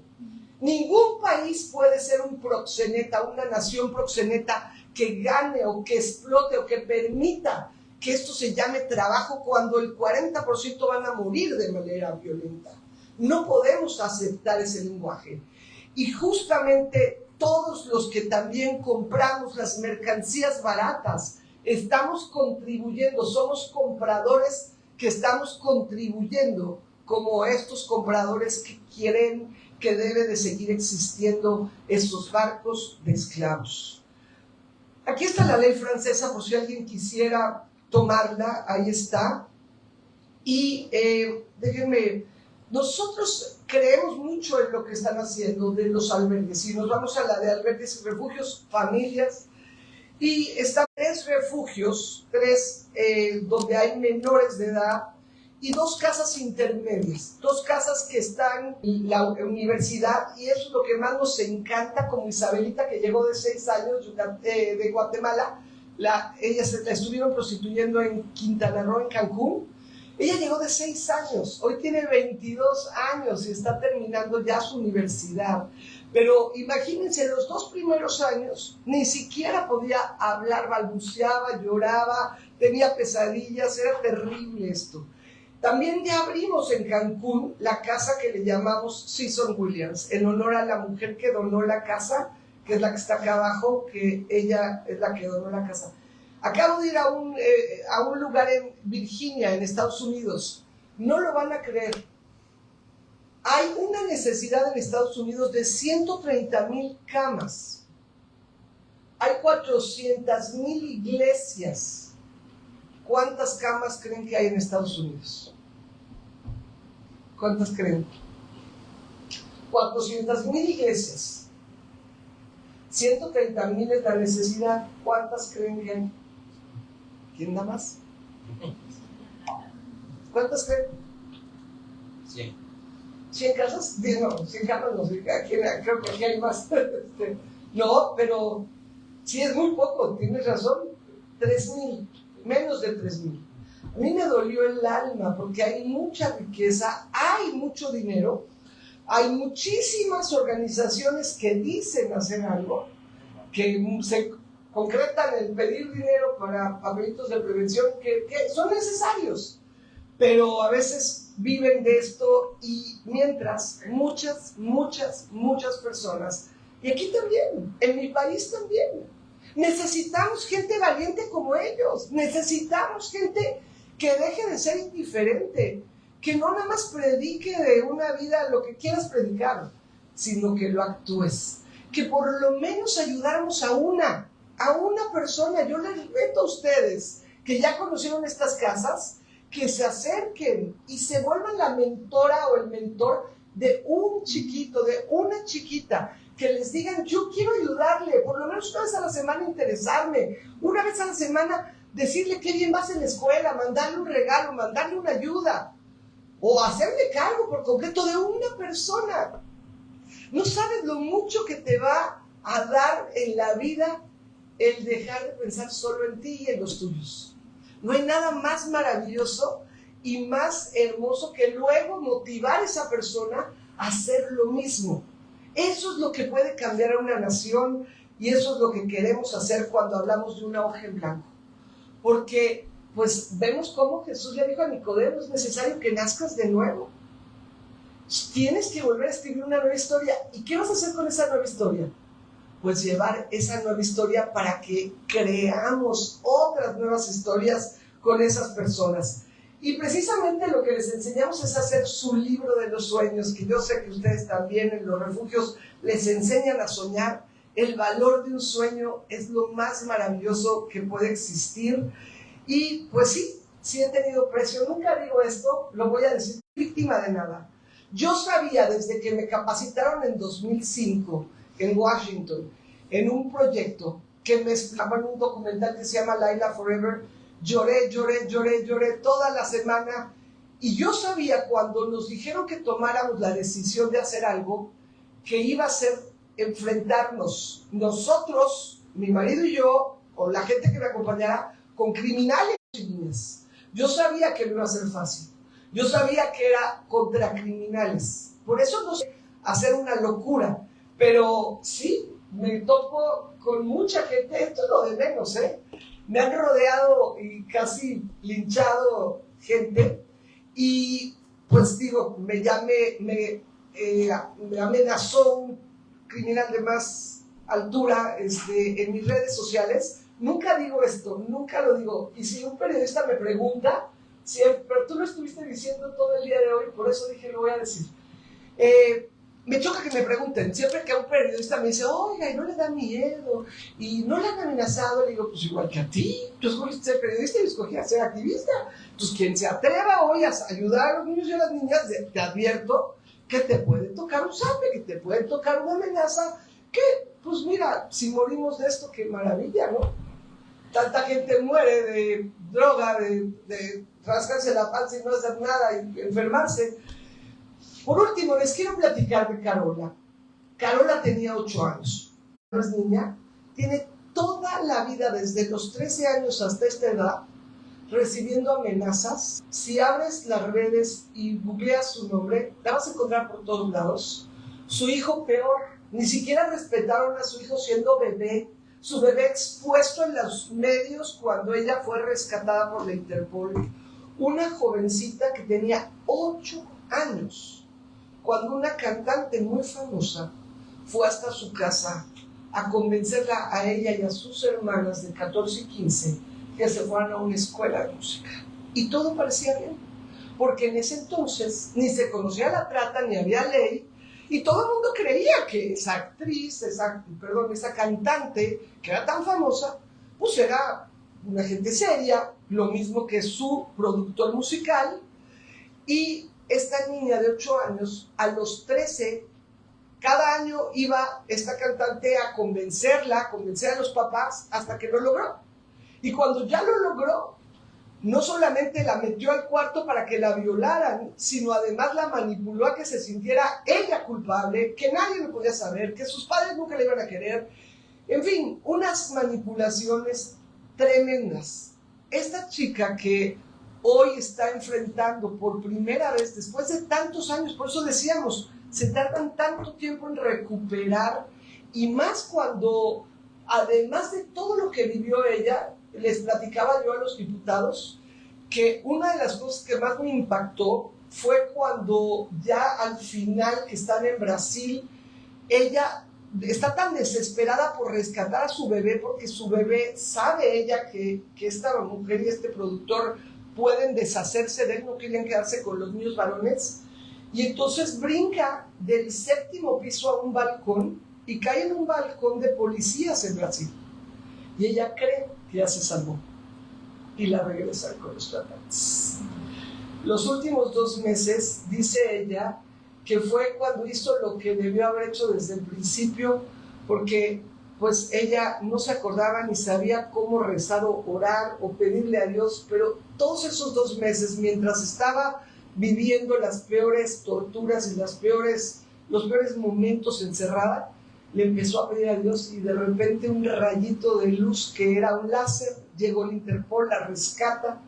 Speaker 6: Ningún país puede ser un proxeneta, una nación proxeneta que gane o que explote o que permita que esto se llame trabajo cuando el 40% van a morir de manera violenta. No podemos aceptar ese lenguaje. Y justamente todos los que también compramos las mercancías baratas estamos contribuyendo, somos compradores que estamos contribuyendo como estos compradores que quieren que debe de seguir existiendo esos barcos de esclavos. Aquí está la ley francesa, por si alguien quisiera tomarla, ahí está. Y déjenme, nosotros creemos mucho en lo que están haciendo de los albergues. Si nos vamos a la de albergues y refugios, familias, y están 3 refugios, 3 donde hay menores de edad, y 2 casas intermedias, 2 casas que están en la universidad, y eso es lo que más nos encanta, como Isabelita, que llegó de 6 años de Guatemala. Ellas la estuvieron prostituyendo en Quintana Roo, en Cancún. Ella llegó de 6 años, hoy tiene 22 años y está terminando ya su universidad. Pero imagínense, los 2 primeros años ni siquiera podía hablar, balbuceaba, lloraba, tenía pesadillas, era terrible esto. También ya abrimos en Cancún la casa que le llamamos Season Williams, en honor a la mujer que donó la casa, que es la que está acá abajo, que ella es la que donó la casa. Acabo de ir a un lugar en Virginia, en Estados Unidos. No lo van a creer. Hay una necesidad en Estados Unidos de 130,000 camas. Hay 400,000 iglesias. ¿Cuántas camas creen que hay en Estados Unidos? ¿Cuántas creen? 400,000 iglesias. 130,000 es la necesidad. ¿Cuántas creen que hay? ¿Quién da más? ¿Cuántas creen?
Speaker 2: 100.
Speaker 6: ¿100 casas? No, 100 camas no sé. Creo que aquí hay más. No, pero sí es muy poco, tienes razón. 3,000. Menos de 3,000. A mí me dolió el alma porque hay mucha riqueza, hay mucho dinero, hay muchísimas organizaciones que dicen hacer algo, que se concretan el pedir dinero para papelitos de prevención que son necesarios, pero a veces viven de esto y mientras muchas personas, y aquí también, en mi país también, necesitamos gente valiente como ellos. Necesitamos gente que deje de ser indiferente, que no nada más predique de una vida lo que quieras predicar, sino que lo actúes. Que por lo menos ayudáramos a una persona. Yo les reto a ustedes que ya conocieron estas casas, que se acerquen y se vuelvan la mentora o el mentor de un chiquito, de una chiquita, que les digan, yo quiero ayudarle, por lo menos una vez a la semana interesarme, una vez a la semana decirle qué bien vas en la escuela, mandarle un regalo, mandarle una ayuda, o hacerle cargo por completo de una persona. No sabes lo mucho que te va a dar en la vida el dejar de pensar solo en ti y en los tuyos. No hay nada más maravilloso y más hermoso que luego motivar a esa persona a hacer lo mismo. Eso es lo que puede cambiar a una nación y eso es lo que queremos hacer cuando hablamos de una hoja en blanco. Porque pues vemos cómo Jesús le dijo a Nicodemo, es necesario que nazcas de nuevo. Tienes que volver a escribir una nueva historia. ¿Y qué vas a hacer con esa nueva historia? Pues llevar esa nueva historia para que creamos otras nuevas historias con esas personas. Y precisamente lo que les enseñamos es hacer su libro de los sueños, que yo sé que ustedes también en los refugios les enseñan a soñar. El valor de un sueño es lo más maravilloso que puede existir. Y pues sí he tenido precio. Nunca digo esto, lo voy a decir, víctima de nada. Yo sabía desde que me capacitaron en 2005 en Washington, en un proyecto que me explicaba en un documental que se llama Laila Forever. Lloré toda la semana y yo sabía cuando nos dijeron que tomáramos la decisión de hacer algo que iba a ser enfrentarnos nosotros, mi marido y yo, o la gente que me acompañara, con criminales y niñas. Yo sabía que no iba a ser fácil, yo sabía que era contra criminales, por eso no sé hacer una locura, pero sí, me topo con mucha gente, esto es lo de menos, me han rodeado y casi linchado gente y pues digo, me amenazó un criminal de más altura en mis redes sociales, nunca digo esto, nunca lo digo. Y si un periodista me pregunta, siempre, pero tú lo estuviste diciendo todo el día de hoy, por eso dije, lo voy a decir. Me choca que me pregunten, siempre que a un periodista me dice, oiga, y no le da miedo, y no le han amenazado, le digo, pues igual que a ti, tú escogiste ser periodista y escogí a ser activista. Entonces, quien se atreva hoy a ayudar a los niños y a las niñas, te advierto que te puede tocar un zape, que te puede tocar una amenaza, que, pues mira, si morimos de esto, qué maravilla, ¿no? Tanta gente muere de droga, de rascarse la panza y no hacer nada, y enfermarse. Por último, les quiero platicar de Carola. Carola tenía 8 años. No es niña, tiene toda la vida, desde los 13 años hasta esta edad, recibiendo amenazas. Si abres las redes y googleas su nombre, la vas a encontrar por todos lados. Su hijo peor, ni siquiera respetaron a su hijo siendo bebé. Su bebé expuesto en los medios cuando ella fue rescatada por la Interpol. Una jovencita que tenía 8 años. Cuando una cantante muy famosa fue hasta su casa a convencerla a ella y a sus hermanas de 14 y 15 que se fueran a una escuela de música. Y todo parecía bien, porque en ese entonces ni se conocía la trata, ni había ley, y todo el mundo creía que esa actriz, esa cantante que era tan famosa, pues era una gente seria, lo mismo que su productor musical. Y esta niña de 8 años, a los 13, cada año iba esta cantante a convencerla, a convencer a los papás, hasta que lo logró. Y cuando ya lo logró, no solamente la metió al cuarto para que la violaran, sino además la manipuló a que se sintiera ella culpable, que nadie lo podía saber, que sus padres nunca le iban a querer. En fin, unas manipulaciones tremendas. Esta chica que hoy está enfrentando por primera vez, después de tantos años, por eso decíamos, se tardan tanto tiempo en recuperar, y más cuando, además de todo lo que vivió ella, les platicaba yo a los diputados que una de las cosas que más me impactó fue cuando ya al final, que están en Brasil, ella está tan desesperada por rescatar a su bebé, porque su bebé sabe ella que esta mujer y este productor pueden deshacerse de él, no querían quedarse con los niños varones, y entonces brinca del 7º piso a un balcón y cae en un balcón de policías en Brasil, y ella cree que ya se salvó y la regresan con los tratantes. Los últimos 2 meses, dice ella, que fue cuando hizo lo que debió haber hecho desde el principio, porque pues ella no se acordaba ni sabía cómo rezar o orar o pedirle a Dios, pero todos esos 2 meses, mientras estaba viviendo las peores torturas y los peores momentos encerrada, le empezó a pedir a Dios, y de repente un rayito de luz que era un láser, llegó el Interpol, la rescata.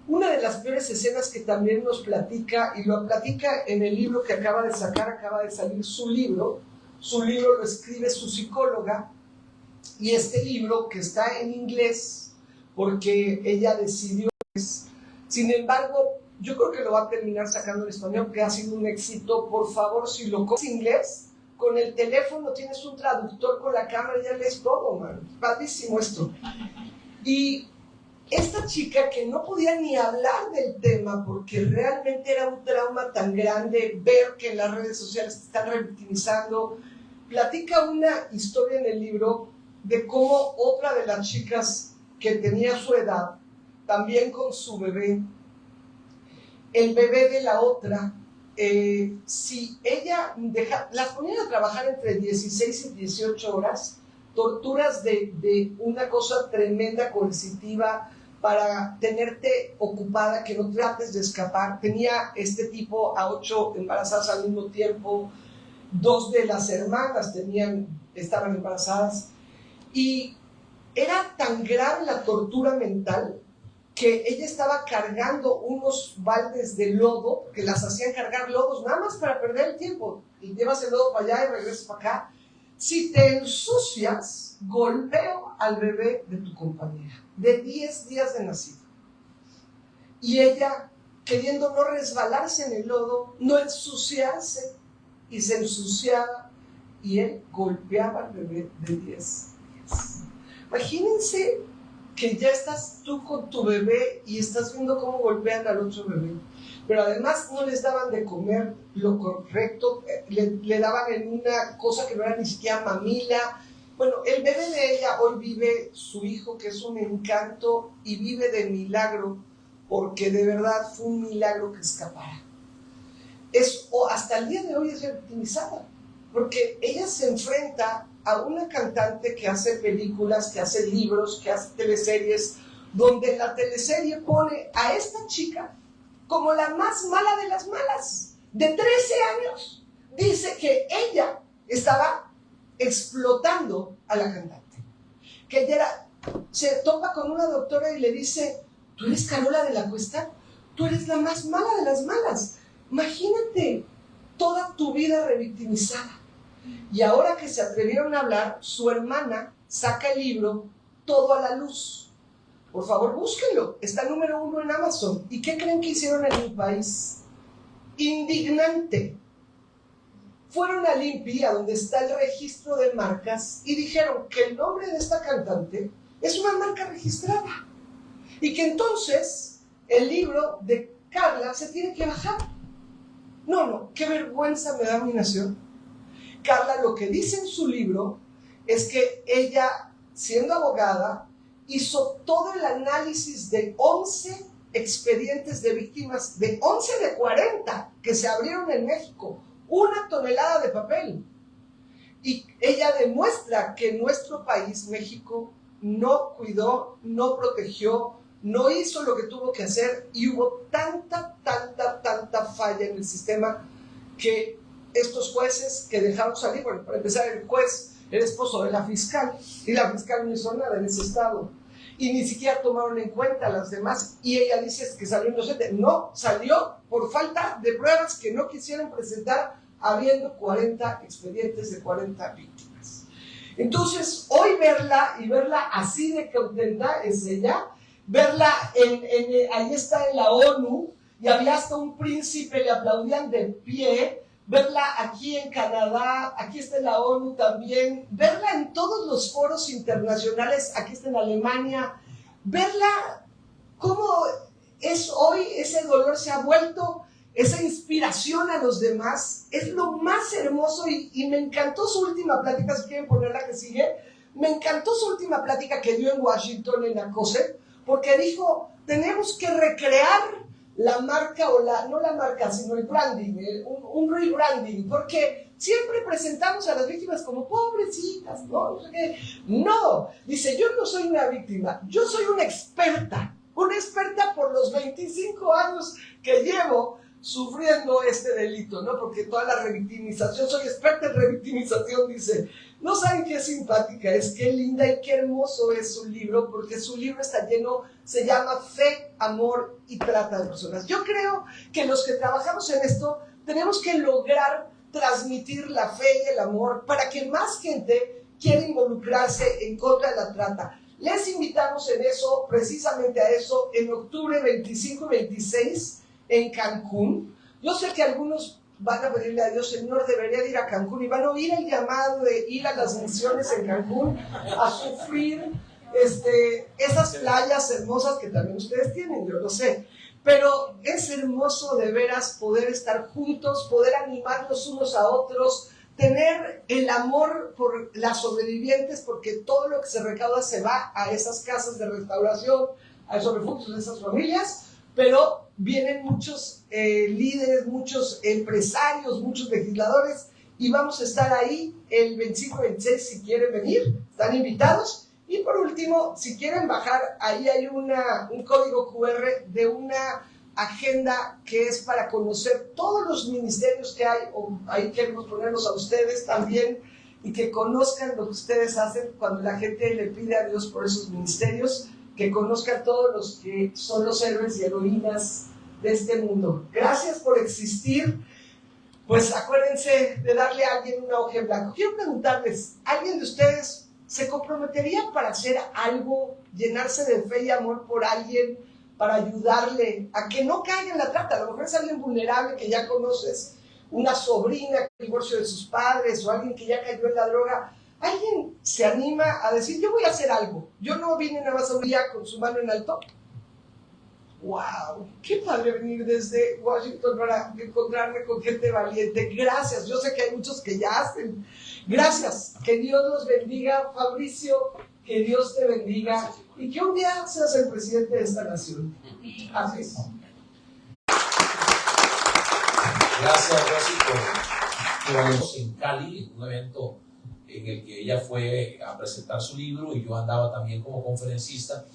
Speaker 6: Una de las peores escenas que también nos platica, y lo platica en el libro que acaba de salir su libro lo escribe su psicóloga, y este libro, que está en inglés porque ella decidió, sin embargo, yo creo que lo va a terminar sacando en español, que ha sido un éxito. Por favor, si lo conoces en inglés, con el teléfono tienes un traductor con la cámara y ya lees todo, man. Padrísimo esto. Y esta chica, que no podía ni hablar del tema porque realmente era un trauma tan grande ver que en las redes sociales te están revictimizando, platica una historia en el libro de cómo otra de las chicas que tenía su edad, también con su bebé, el bebé de la otra, si ella las ponían a trabajar entre 16 y 18 horas, torturas de una cosa tremenda, coercitiva, para tenerte ocupada, que no trates de escapar. Tenía este tipo a 8 embarazadas al mismo tiempo, 2 de las hermanas estaban embarazadas, y era tan grave la tortura mental que ella estaba cargando unos baldes de lodo, que las hacían cargar lodos nada más para perder el tiempo, y llevas el lodo para allá y regresas para acá. Si te ensucias, golpeo al bebé de tu compañera, de 10 días de nacido. Y ella, queriendo no resbalarse en el lodo, no ensuciarse, y se ensuciaba, y él golpeaba al bebé de 10 días. Imagínense que ya estás tú con tu bebé y estás viendo cómo golpean al otro bebé. Pero además no les daban de comer lo correcto, le daban en una cosa que no era ni siquiera mamila. Bueno, el bebé de ella hoy vive, su hijo, que es un encanto, y vive de milagro, porque de verdad fue un milagro que escapara. Hasta el día de hoy es revictimizada, porque ella se enfrenta a una cantante que hace películas, que hace libros, que hace teleseries, donde la teleserie pone a esta chica como la más mala de las malas, de 13 años. Dice que ella estaba explotando a la cantante, que ella se topa con una doctora y le dice: ¿tú eres Carola de la Cuesta? Tú eres la más mala de las malas. Imagínate toda tu vida revictimizada. Y ahora que se atrevieron a hablar, su hermana saca el libro Todo a la Luz. Por favor, búsquenlo. Está número 1 en Amazon. ¿Y qué creen que hicieron en mi país? Indignante. Fueron al INPI, a donde está el registro de marcas, y dijeron que el nombre de esta cantante es una marca registrada. Y que entonces el libro de Carla se tiene que bajar. No, qué vergüenza me da mi nación. Carla lo que dice en su libro es que ella, siendo abogada, hizo todo el análisis de 11 expedientes de víctimas, de 11 de 40 que se abrieron en México, 1 tonelada de papel. Y ella demuestra que nuestro país, México, no cuidó, no protegió, no hizo lo que tuvo que hacer, y hubo tanta falla en el sistema que estos jueces que dejaron salir, bueno, para empezar, el juez era esposo de la fiscal, y la fiscal no hizo nada en ese estado, y ni siquiera tomaron en cuenta a las demás, y ella dice que salió inocente. No, salió por falta de pruebas que no quisieron presentar, habiendo 40 expedientes de 40 víctimas. Entonces, hoy verla, y verla así de contenta es ella, verla, ahí está en la ONU, y había hasta un príncipe, le aplaudían de pie, verla aquí en Canadá, aquí está en la ONU también, verla en todos los foros internacionales, aquí está en Alemania, verla cómo es hoy, ese dolor se ha vuelto esa inspiración a los demás, es lo más hermoso, y me encantó su última plática. Si quieren poner la que sigue, me encantó su última plática que dio en Washington, en la COSE, porque dijo: tenemos que recrear la marca, no la marca, sino el branding, un rebranding, porque siempre presentamos a las víctimas como pobrecitas, ¿no? No, dice: yo no soy una víctima, yo soy una experta por los 25 años que llevo sufriendo este delito, ¿no? Porque toda la revictimización, soy experta en revictimización, dice. No saben qué simpática es, qué linda y qué hermoso es su libro, porque su libro está lleno, se llama Fe, Amor y Trata de Personas. Yo creo que los que trabajamos en esto tenemos que lograr transmitir la fe y el amor para que más gente quiera involucrarse en contra de la trata. Les invitamos en eso, precisamente a eso, en octubre 25 y 26 en Cancún. Yo sé que algunos van a pedirle a Dios: Señor, debería de ir a Cancún, y van a oír el llamado de ir a las misiones en Cancún a sufrir esas playas hermosas que también ustedes tienen, yo lo sé. Pero es hermoso de veras poder estar juntos, poder animarnos unos a otros, tener el amor por las sobrevivientes, porque todo lo que se recauda se va a esas casas de restauración, a esos refugios de esas familias. Pero vienen muchos líderes, muchos empresarios, muchos legisladores, y vamos a estar ahí el 25 y 26 si quieren venir, están invitados. Y por último, si quieren bajar, ahí hay un código QR de una agenda que es para conocer todos los ministerios que hay, o ahí queremos ponerlos a ustedes también, y que conozcan lo que ustedes hacen cuando la gente le pide a Dios por esos ministerios, que conozcan todos los que son los héroes y heroínas de este mundo. Gracias por existir. Pues acuérdense de darle a alguien una hoja en blanco. Quiero preguntarles, ¿alguien de ustedes se comprometería para hacer algo, llenarse de fe y amor por alguien, para ayudarle a que no caiga en la trata? A lo mejor es alguien vulnerable que ya conoces, una sobrina que divorció de sus padres, o alguien que ya cayó en la droga. ¿Alguien se anima a decir, yo voy a hacer algo? Yo no vine nada más a un día con su mano en alto. ¡Wow! ¡Qué padre venir desde Washington para encontrarme con gente valiente! Gracias, yo sé que hay muchos que ya hacen. Gracias, que Dios los bendiga, Fabricio, que Dios te bendiga y que un día seas el presidente de esta nación. Así es.
Speaker 2: Gracias, Rosy, por en Cali, un evento en el que ella fue a presentar su libro y yo andaba también como conferencista.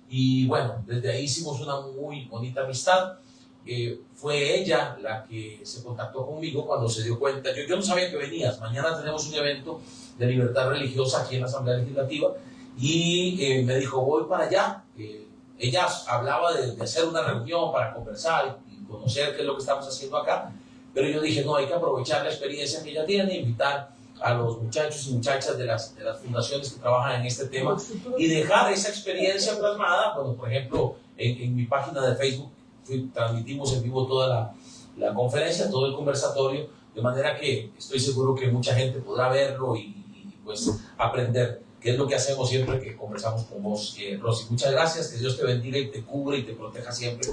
Speaker 2: Y bueno, desde ahí hicimos una muy bonita amistad. Fue ella la que se contactó conmigo cuando se dio cuenta. Yo no sabía que venías. Mañana tenemos un evento de libertad religiosa aquí en la Asamblea Legislativa y me dijo, voy para allá. Ella hablaba de hacer una reunión para conversar y conocer qué es lo que estamos haciendo acá. Pero yo dije, no, hay que aprovechar la experiencia que ella tiene e invitar a los muchachos y muchachas de las fundaciones que trabajan en este tema y dejar esa experiencia plasmada. Bueno, por ejemplo, en mi página de Facebook transmitimos en vivo toda la conferencia, todo el conversatorio, de manera que estoy seguro que mucha gente podrá verlo y pues aprender qué es lo que hacemos siempre que conversamos con vos, Rosy. Muchas gracias, que Dios te bendiga y te cubre y te proteja siempre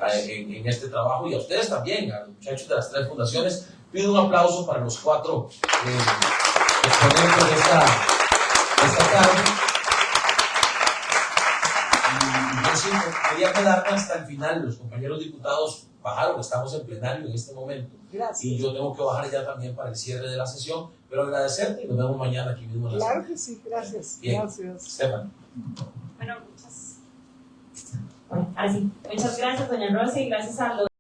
Speaker 2: en este trabajo, y a ustedes también, a los muchachos de las 3 fundaciones. Pido un aplauso para los 4 exponentes de esta tarde. Y yo sí quería quedarme hasta el final. Los compañeros diputados bajaron, estamos en plenario en este momento.
Speaker 6: Gracias.
Speaker 2: Y yo tengo que bajar ya también para el cierre de la sesión, pero agradecerte y nos vemos mañana aquí mismo en la
Speaker 6: Claro que sí, gracias.
Speaker 2: Bien.
Speaker 6: Gracias.
Speaker 2: Estefan.
Speaker 1: Bueno, muchas gracias, doña Rosy, y gracias a los